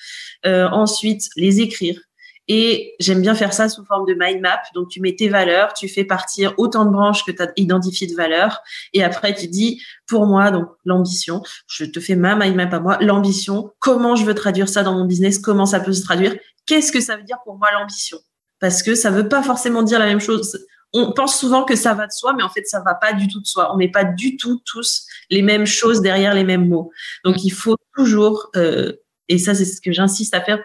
Ensuite, les écrire. Et j'aime bien faire ça sous forme de mind map. Donc, tu mets tes valeurs, tu fais partir autant de branches que tu as identifié de valeurs. Et après, tu dis, pour moi, donc l'ambition, je te fais ma mind map à moi, l'ambition, comment je veux traduire ça dans mon business, comment ça peut se traduire, qu'est-ce que ça veut dire pour moi l'ambition? Parce que ça veut pas forcément dire la même chose. on pense souvent que ça va de soi, mais en fait, ça va pas du tout de soi. On met pas du tout tous les mêmes choses derrière les mêmes mots. Donc, il faut toujours, et ça, c'est ce que j'insiste à faire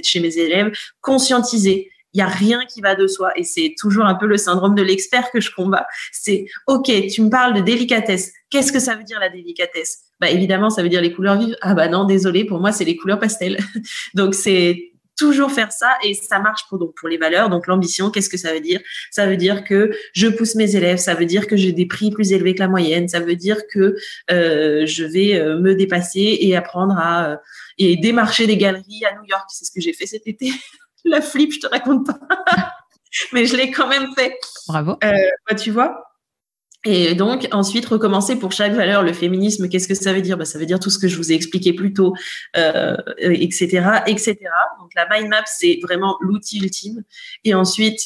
chez mes élèves, conscientiser. Il y a rien qui va de soi. Et c'est toujours un peu le syndrome de l'expert que je combats. C'est, OK, tu me parles de délicatesse. Qu'est-ce que ça veut dire la délicatesse? Bah, évidemment, ça veut dire les couleurs vives. Ah bah non, désolé, pour moi, c'est les couleurs pastel. Donc, c'est toujours faire ça et ça marche pour les valeurs. Donc, l'ambition, qu'est-ce que ça veut dire? Ça veut dire que je pousse mes élèves. Ça veut dire que j'ai des prix plus élevés que la moyenne. Ça veut dire que je vais me dépasser et apprendre et démarcher des galeries à New York. C'est ce que j'ai fait cet été. La flip, je te raconte pas. Mais je l'ai quand même fait. Bravo. Bah, tu vois. Et donc, ensuite, recommencer pour chaque valeur. Le féminisme, qu'est-ce que ça veut dire? Bah, ça veut dire tout ce que je vous ai expliqué plus tôt, etc., etc. Donc, la mind map, c'est vraiment l'outil ultime. Et ensuite,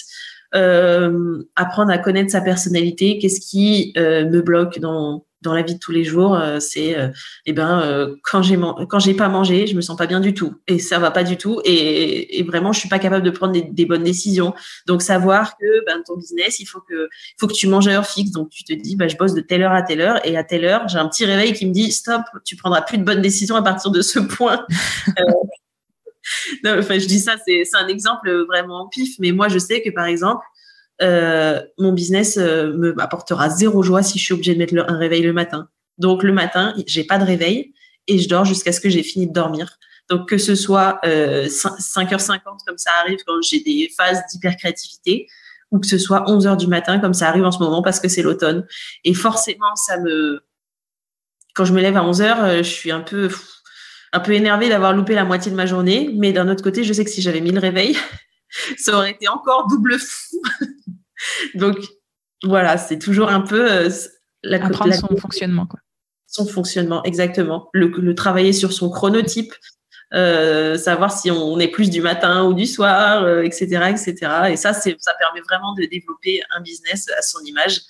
apprendre à connaître sa personnalité. Qu'est-ce qui me bloque dans la vie de tous les jours? Quand j'ai pas mangé, je me sens pas bien du tout et ça va pas du tout et vraiment je suis pas capable de prendre des bonnes décisions. Donc savoir que ton business, il faut que tu manges à heure fixe. Donc tu te dis je bosse de telle heure à telle heure et à telle heure j'ai un petit réveil qui me dit stop, tu prendras plus de bonnes décisions à partir de ce point. Non, enfin, je dis ça, c'est un exemple vraiment en pif, mais moi je sais que par exemple mon business me apportera zéro joie si je suis obligée de mettre un réveil le matin. Donc le matin, j'ai pas de réveil et je dors jusqu'à ce que j'ai fini de dormir. Donc que ce soit 5h50 comme ça arrive quand j'ai des phases d'hypercréativité ou que ce soit 11h du matin comme ça arrive en ce moment parce que c'est l'automne. Et forcément, quand je me lève à 11h, je suis un peu énervée d'avoir loupé la moitié de ma journée, mais d'un autre côté, je sais que si j'avais mis le réveil, ça aurait été encore double fou. Donc, voilà, c'est toujours un peu apprendre son fonctionnement, quoi. Son fonctionnement, exactement. Le travailler sur son chronotype, savoir si on est plus du matin ou du soir, etc., etc. Et ça permet vraiment de développer un business à son image.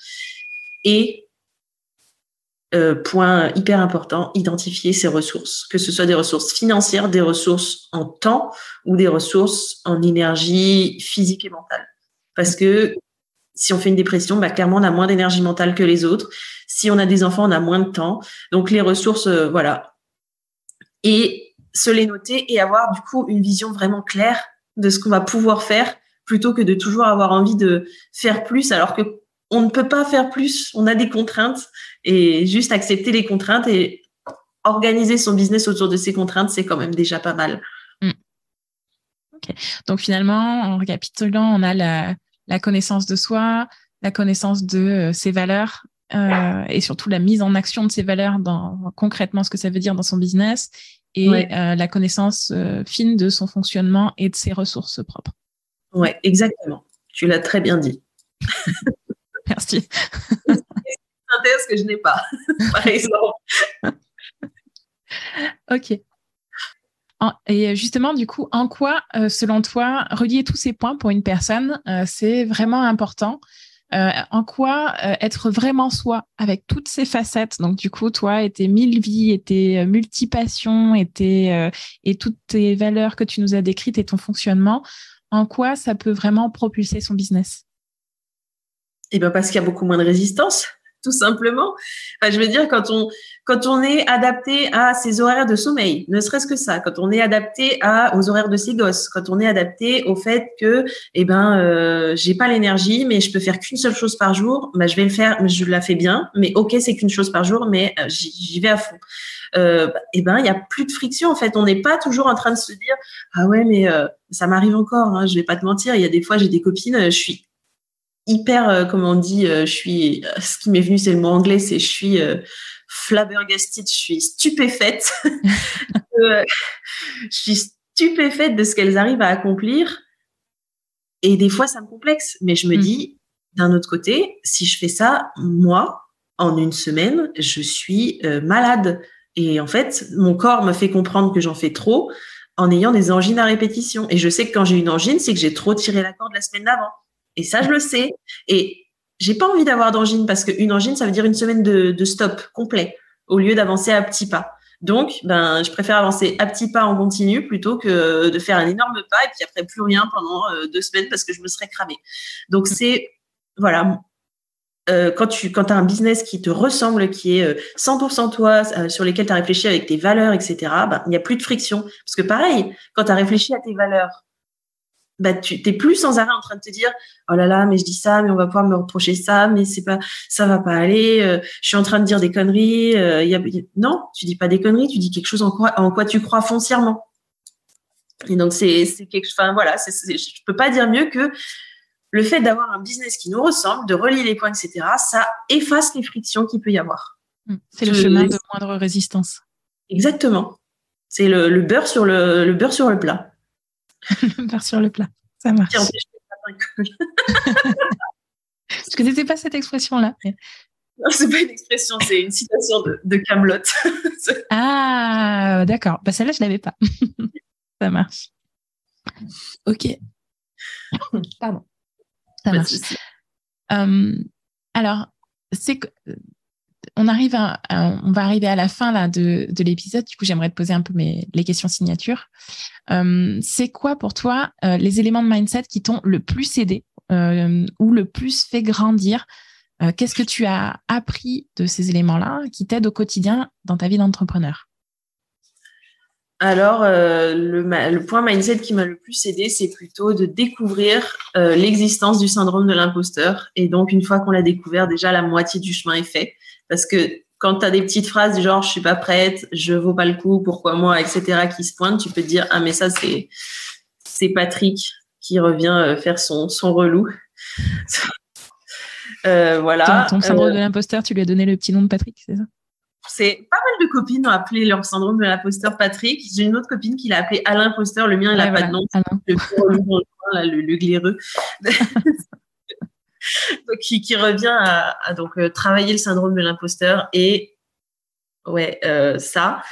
Et point hyper important, identifier ses ressources, que ce soit des ressources financières, des ressources en temps ou des ressources en énergie physique et mentale. Parce que si on fait une dépression, clairement, on a moins d'énergie mentale que les autres. Si on a des enfants, on a moins de temps. Donc, les ressources, voilà. Et se les noter et avoir, du coup, une vision vraiment claire de ce qu'on va pouvoir faire plutôt que de toujours avoir envie de faire plus alors que on ne peut pas faire plus. On a des contraintes et juste accepter les contraintes et organiser son business autour de ces contraintes, c'est quand même déjà pas mal. Okay. Donc, finalement, en récapitulant, on a la connaissance de soi, la connaissance de ses valeurs et surtout la mise en action de ses valeurs dans concrètement ce que ça veut dire dans son business et la connaissance fine de son fonctionnement et de ses ressources propres. Ouais, exactement. Tu l'as très bien dit. Merci. C'est une synthèse que je n'ai pas, par exemple. Ok. Et justement, du coup, en quoi, selon toi, relier tous ces points pour une personne, c'est vraiment important? En quoi être vraiment soi avec toutes ces facettes? Donc, du coup, toi et tes 1000 vies et tes multi-passions et toutes tes valeurs que tu nous as décrites et ton fonctionnement, en quoi ça peut vraiment propulser son business? Eh bien, parce qu'il y a beaucoup moins de résistance, tout simplement. Enfin, je veux dire, quand on est adapté à ses horaires de sommeil, ne serait-ce que ça, quand on est adapté aux horaires de ses gosses, quand on est adapté au fait que, j'ai pas l'énergie, mais je peux faire qu'une seule chose par jour, je vais le faire, je la fais bien, mais ok, c'est qu'une chose par jour, mais j'y vais à fond. Il y a plus de friction en fait. On n'est pas toujours en train de se dire ah ouais, mais ça m'arrive encore. Hein, je vais pas te mentir. Il y a des fois, j'ai des copines, je suis hyper, comment on dit, ce qui m'est venu, c'est le mot anglais, je suis flabbergasted, je suis stupéfaite. Je suis stupéfaite de ce qu'elles arrivent à accomplir. Et des fois, ça me complexe. Mais je me dis, d'un autre côté, si je fais ça, moi, en une semaine, je suis malade. Et en fait, mon corps me fait comprendre que j'en fais trop en ayant des angines à répétition. Et je sais que quand j'ai une angine, c'est que j'ai trop tiré la corde la semaine d'avant. Et ça, je le sais. Et j'ai pas envie d'avoir d'angine parce qu'une angine, ça veut dire une semaine de stop complet au lieu d'avancer à petits pas. Donc, je préfère avancer à petits pas en continu plutôt que de faire un énorme pas et puis après plus rien pendant 2 semaines parce que je me serais cramée. Donc, c'est voilà, quand tu as un business qui te ressemble, qui est 100% toi, sur lesquels tu as réfléchi avec tes valeurs, etc., il n'y a plus de friction. Parce que pareil, quand tu as réfléchi à tes valeurs, tu t'es plus sans arrêt en train de te dire oh là là, mais je dis ça, mais on va pouvoir me reprocher ça, mais ça va pas aller, je suis en train de dire des conneries. Non, tu dis pas des conneries, tu dis quelque chose en quoi tu crois foncièrement. Et donc c'est quelque chose, enfin voilà, je peux pas dire mieux que le fait d'avoir un business qui nous ressemble, de relier les points, etc., ça efface les frictions qu'il peut y avoir. C'est le chemin de moindre résistance. Exactement. C'est le beurre sur le plat. Le beurre sur le plat, ça marche. Qui empêche les Je connaissais pas cette expression-là. Non, c'est pas une expression, c'est une citation de Kaamelott. Ah, d'accord. Celle-là, je l'avais pas. Ça marche. Ok. Pardon. Ça marche. Alors, on va arriver à la fin là de l'épisode. Du coup, j'aimerais te poser un peu les questions signatures. C'est quoi pour toi les éléments de mindset qui t'ont le plus aidé ou le plus fait grandir? Qu'est-ce que tu as appris de ces éléments-là qui t'aident au quotidien dans ta vie d'entrepreneur? Alors, le point mindset qui m'a le plus aidé, c'est plutôt de découvrir l'existence du syndrome de l'imposteur. Et donc, une fois qu'on l'a découvert, déjà, la moitié du chemin est fait. Parce que quand tu as des petites phrases du genre « je suis pas prête »,« je vaux pas le coup »,« pourquoi moi », etc. qui se pointent, tu peux te dire « ah, mais ça, c'est Patrick qui revient faire son relou ». Voilà. Ton syndrome de l'imposteur, tu lui as donné le petit nom de Patrick, c'est ça? C'est pas mal de copines ont appelé leur syndrome de l'imposteur Patrick. J'ai une autre copine qui l'a appelé Alain Imposteur. Le mien, il n'a pas de nom. Le glaireux. Donc, qui revient à travailler le syndrome de l'imposteur et ça.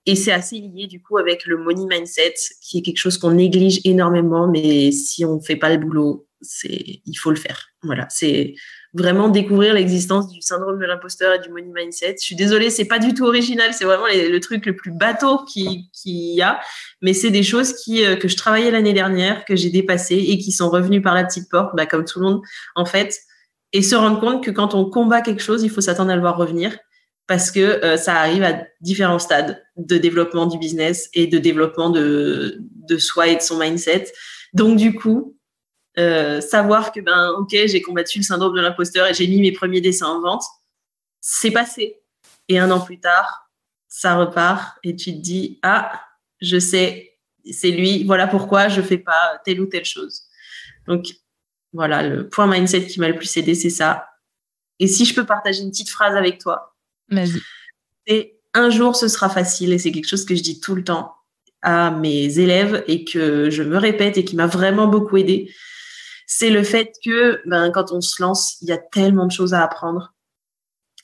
Et c'est assez lié du coup avec le money mindset, qui est quelque chose qu'on néglige énormément, mais si on fait pas le boulot, il faut le faire. Voilà, c'est vraiment découvrir l'existence du syndrome de l'imposteur et du money mindset. Je suis désolée, c'est pas du tout original, c'est vraiment le truc le plus bateau qu'il y a, mais c'est des choses que je travaillais l'année dernière, que j'ai dépassées et qui sont revenues par la petite porte, comme tout le monde en fait, et se rendre compte que quand on combat quelque chose, il faut s'attendre à le voir revenir. Parce que ça arrive à différents stades de développement du business et de développement de soi et de son mindset. Donc, du coup, savoir que, ok, j'ai combattu le syndrome de l'imposteur et j'ai mis mes premiers dessins en vente, c'est passé. Et 1 an plus tard, ça repart et tu te dis, ah, je sais, c'est lui, voilà pourquoi je fais pas telle ou telle chose. Donc, voilà, le point mindset qui m'a le plus aidé, c'est ça. Et si je peux partager une petite phrase avec toi, vas-y. Et un jour, ce sera facile. Et c'est quelque chose que je dis tout le temps à mes élèves et que je me répète et qui m'a vraiment beaucoup aidée. C'est le fait que quand on se lance, il y a tellement de choses à apprendre.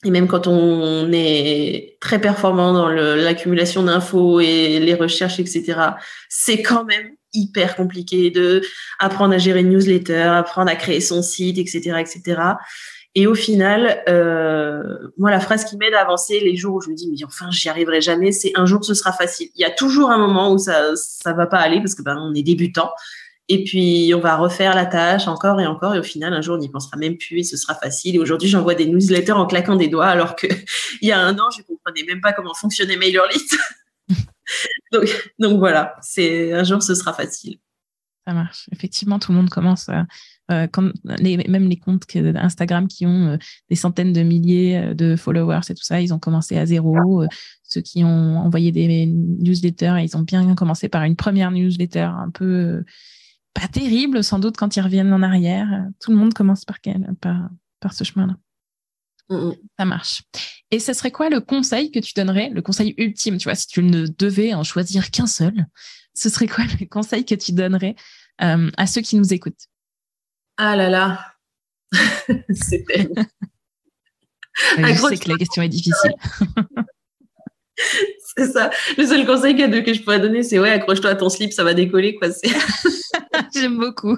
Et même quand on est très performant dans l'accumulation d'infos et les recherches, etc., c'est quand même hyper compliqué de apprendre à gérer une newsletter, apprendre à créer son site, etc., etc. Et au final, moi, la phrase qui m'aide à avancer les jours où je me dis, mais enfin, j'y arriverai jamais, c'est un jour, ce sera facile. Il y a toujours un moment où ça va pas aller parce que on est débutant. Et puis, on va refaire la tâche encore et encore. Et au final, un jour, on n'y pensera même plus et ce sera facile. Et aujourd'hui, j'envoie des newsletters en claquant des doigts alors que il y a 1 an, je comprenais même pas comment fonctionnait MailerLite. donc voilà, un jour, ce sera facile. Ça marche. Effectivement, tout le monde commence même les comptes Instagram qui ont des centaines de milliers de followers et tout ça, ils ont commencé à 0. Ceux qui ont envoyé des newsletters, ils ont bien commencé par une première newsletter un peu pas terrible, sans doute, quand ils reviennent en arrière. Tout le monde commence par ce chemin-là. Ça marche. Et ce serait quoi le conseil que tu donnerais, le conseil ultime, tu vois, si tu ne devais en choisir qu'un seul, ce serait quoi le conseil que tu donnerais à ceux qui nous écoutent? Ah là là, c'était. Je sais que la question est difficile. C'est ça. Le seul conseil que je pourrais donner, c'est accroche-toi à ton slip, ça va décoller, quoi. J'aime beaucoup.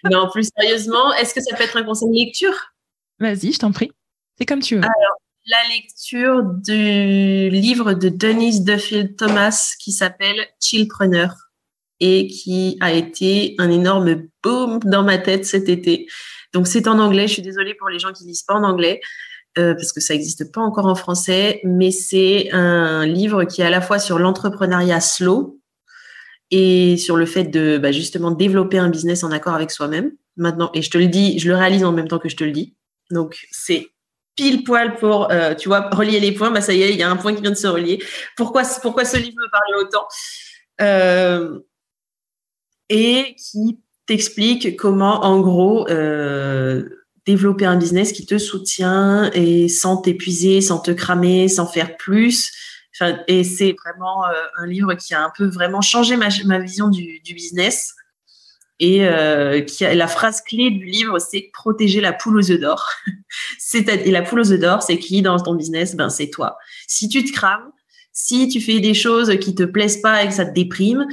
Non, plus sérieusement, est-ce que ça peut être un conseil de lecture? Vas-y, je t'en prie. C'est comme tu veux. Alors, la lecture du livre de Denise Duffield Thomas qui s'appelle Chillpreneur et qui a été un énorme boom dans ma tête cet été. Donc, c'est en anglais. Je suis désolée pour les gens qui lisent pas en anglais, parce que ça n'existe pas encore en français. Mais c'est un livre qui est à la fois sur l'entrepreneuriat slow et sur le fait de justement développer un business en accord avec soi-même. Maintenant, et je te le dis, je le réalise en même temps que je te le dis. Donc, c'est pile poil pour, tu vois, relier les points. Ça y est, il y a un point qui vient de se relier. Pourquoi ce livre me parlait autant et qui t'explique comment, en gros, développer un business qui te soutient et sans t'épuiser, sans te cramer, sans faire plus. Enfin, et c'est vraiment un livre qui a un peu vraiment changé ma vision du business. Et la phrase clé du livre, c'est protéger la poule aux œufs d'or. Et la poule aux œufs d'or, c'est qui dans ton business? C'est toi. Si tu te crames, si tu fais des choses qui te plaisent pas et que ça te déprime,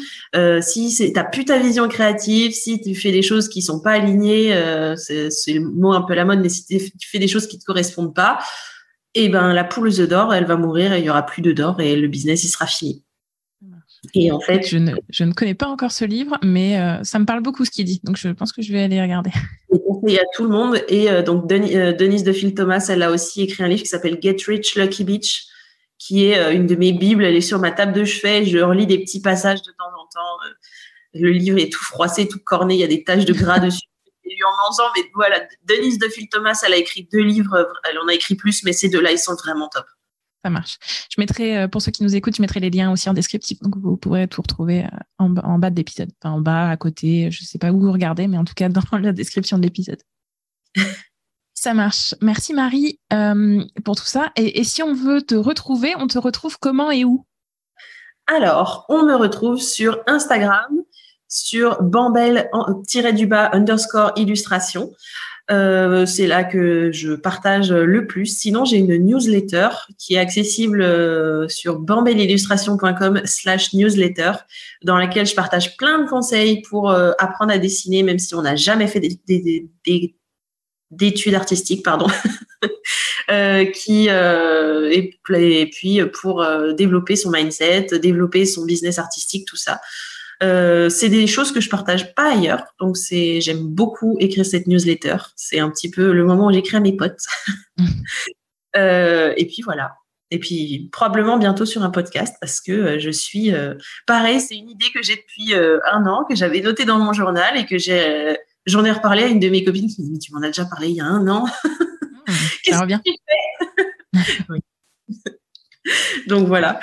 si t'as plus ta vision créative, si tu fais des choses qui sont pas alignées, c'est le mot un peu à la mode, mais si tu fais des choses qui te correspondent pas, la poule aux œufs d'or, elle va mourir et il y aura plus d'œufs d'or et le business, il sera fini. Et en fait, je ne connais pas encore ce livre, mais ça me parle beaucoup ce qu'il dit, donc je pense que je vais aller regarder. Je conseille à tout le monde. Et donc Denise DeFille Thomas, elle a aussi écrit un livre qui s'appelle Get Rich Lucky Bitch, qui est une de mes bibles. Elle est sur ma table de chevet. Je relis des petits passages de temps en temps. Le livre est tout froissé, tout corné. Il y a des taches de gras dessus. J'ai lu en mangeant, mais voilà. Denise DeFille Thomas, elle a écrit 2 livres. Elle en a écrit plus, mais ces 2-là, ils sont vraiment top. Ça marche. Je mettrai, pour ceux qui nous écoutent, je mettrai les liens aussi en descriptif, donc vous pourrez tout retrouver en bas de l'épisode. Enfin, en bas, à côté, je ne sais pas où vous regardez, mais en tout cas dans la description de l'épisode. Ça marche. Merci Marie pour tout ça. Et si on veut te retrouver, on te retrouve comment et où? Alors, on me retrouve sur Instagram, sur bambel_illustration. C'est là que je partage le plus. Sinon, j'ai une newsletter qui est accessible sur bambelillustration.com/newsletter, dans laquelle je partage plein de conseils pour apprendre à dessiner, même si on n'a jamais fait d'études artistiques, pardon. Et puis pour développer son mindset, développer son business artistique, tout ça. C'est des choses que je partage pas ailleurs, donc j'aime beaucoup écrire cette newsletter. C'est un petit peu le moment où j'écris à mes potes. Et puis voilà. Et puis probablement bientôt sur un podcast, parce que je suis pareil. C'est une idée que j'ai depuis 1 an, que j'avais notée dans mon journal et que j'en ai reparlé à une de mes copines qui me dit « Mais tu m'en as déjà parlé il y a 1 an. Qu'est-ce que tu fais ?» Oui. Donc voilà.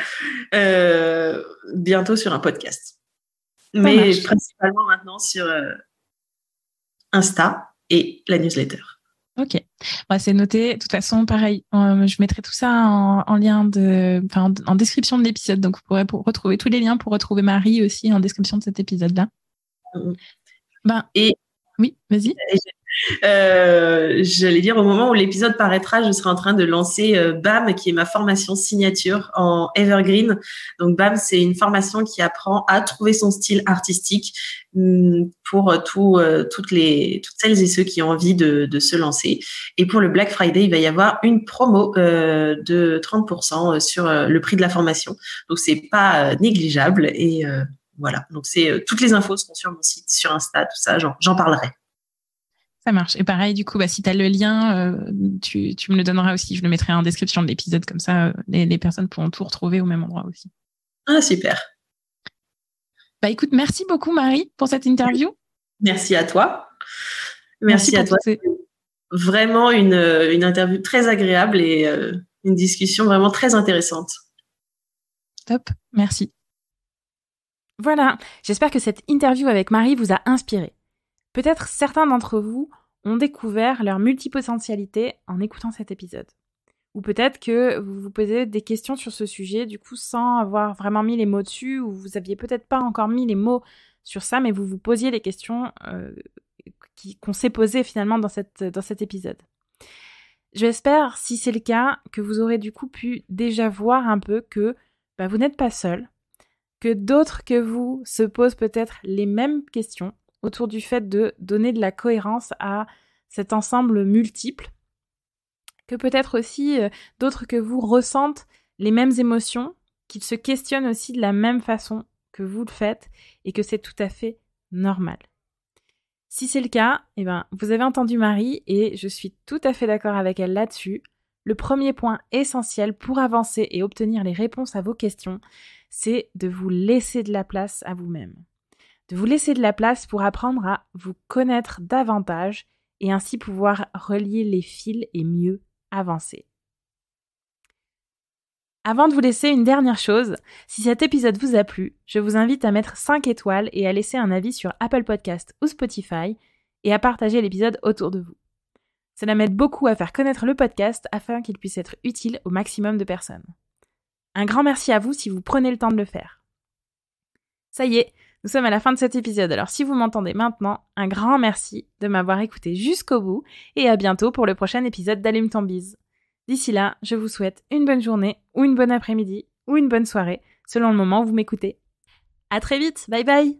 Bientôt sur un podcast. Mais principalement maintenant sur Insta et la newsletter. Ok, c'est noté. De toute façon, pareil, je mettrai tout ça en lien en description de l'épisode. Donc, vous pourrez retrouver tous les liens pour retrouver Marie aussi en description de cet épisode-là. Oui, vas-y. J'allais dire, au moment où l'épisode paraîtra, je serai en train de lancer BAM, qui est ma formation signature en Evergreen. Donc BAM, c'est une formation qui apprend à trouver son style artistique pour toutes celles et ceux qui ont envie de se lancer. Et pour le Black Friday, il va y avoir une promo de 30% sur le prix de la formation. Donc c'est pas négligeable. Et voilà. Donc toutes les infos seront sur mon site, sur Insta, tout ça. J'en parlerai. Ça marche. Et pareil, du coup, si tu as le lien, tu me le donneras aussi. Je le mettrai en description de l'épisode. Comme ça, les personnes pourront tout retrouver au même endroit aussi. Ah, super. Écoute, merci beaucoup, Marie, pour cette interview. Merci à toi. Merci à toi. C'est vraiment une interview très agréable et une discussion vraiment très intéressante. Top. Merci. Voilà. J'espère que cette interview avec Marie vous a inspiré. Peut-être certains d'entre vous ont découvert leur multipotentialité en écoutant cet épisode. Ou peut-être que vous vous posez des questions sur ce sujet, du coup, sans avoir vraiment mis les mots dessus, ou vous aviez peut-être pas encore mis les mots sur ça, mais vous vous posiez les questions qu'on s'est posées finalement dans cet épisode. J'espère, si c'est le cas, que vous aurez du coup pu déjà voir un peu que vous n'êtes pas seul, que d'autres que vous se posent peut-être les mêmes questions autour du fait de donner de la cohérence à cet ensemble multiple, que peut-être aussi d'autres que vous ressentent les mêmes émotions, qu'ils se questionnent aussi de la même façon que vous le faites, et que c'est tout à fait normal. Si c'est le cas, vous avez entendu Marie et je suis tout à fait d'accord avec elle là-dessus. Le premier point essentiel pour avancer et obtenir les réponses à vos questions, c'est de vous laisser de la place à vous-même. De vous laisser de la place pour apprendre à vous connaître davantage et ainsi pouvoir relier les fils et mieux avancer. Avant de vous laisser, une dernière chose, si cet épisode vous a plu, je vous invite à mettre 5 étoiles et à laisser un avis sur Apple Podcast ou Spotify et à partager l'épisode autour de vous. Cela m'aide beaucoup à faire connaître le podcast afin qu'il puisse être utile au maximum de personnes. Un grand merci à vous si vous prenez le temps de le faire. Ça y est, nous sommes à la fin de cet épisode, alors si vous m'entendez maintenant, un grand merci de m'avoir écouté jusqu'au bout et à bientôt pour le prochain épisode d'Allume ton bise. D'ici là, je vous souhaite une bonne journée ou une bonne après-midi ou une bonne soirée selon le moment où vous m'écoutez. À très vite, bye bye!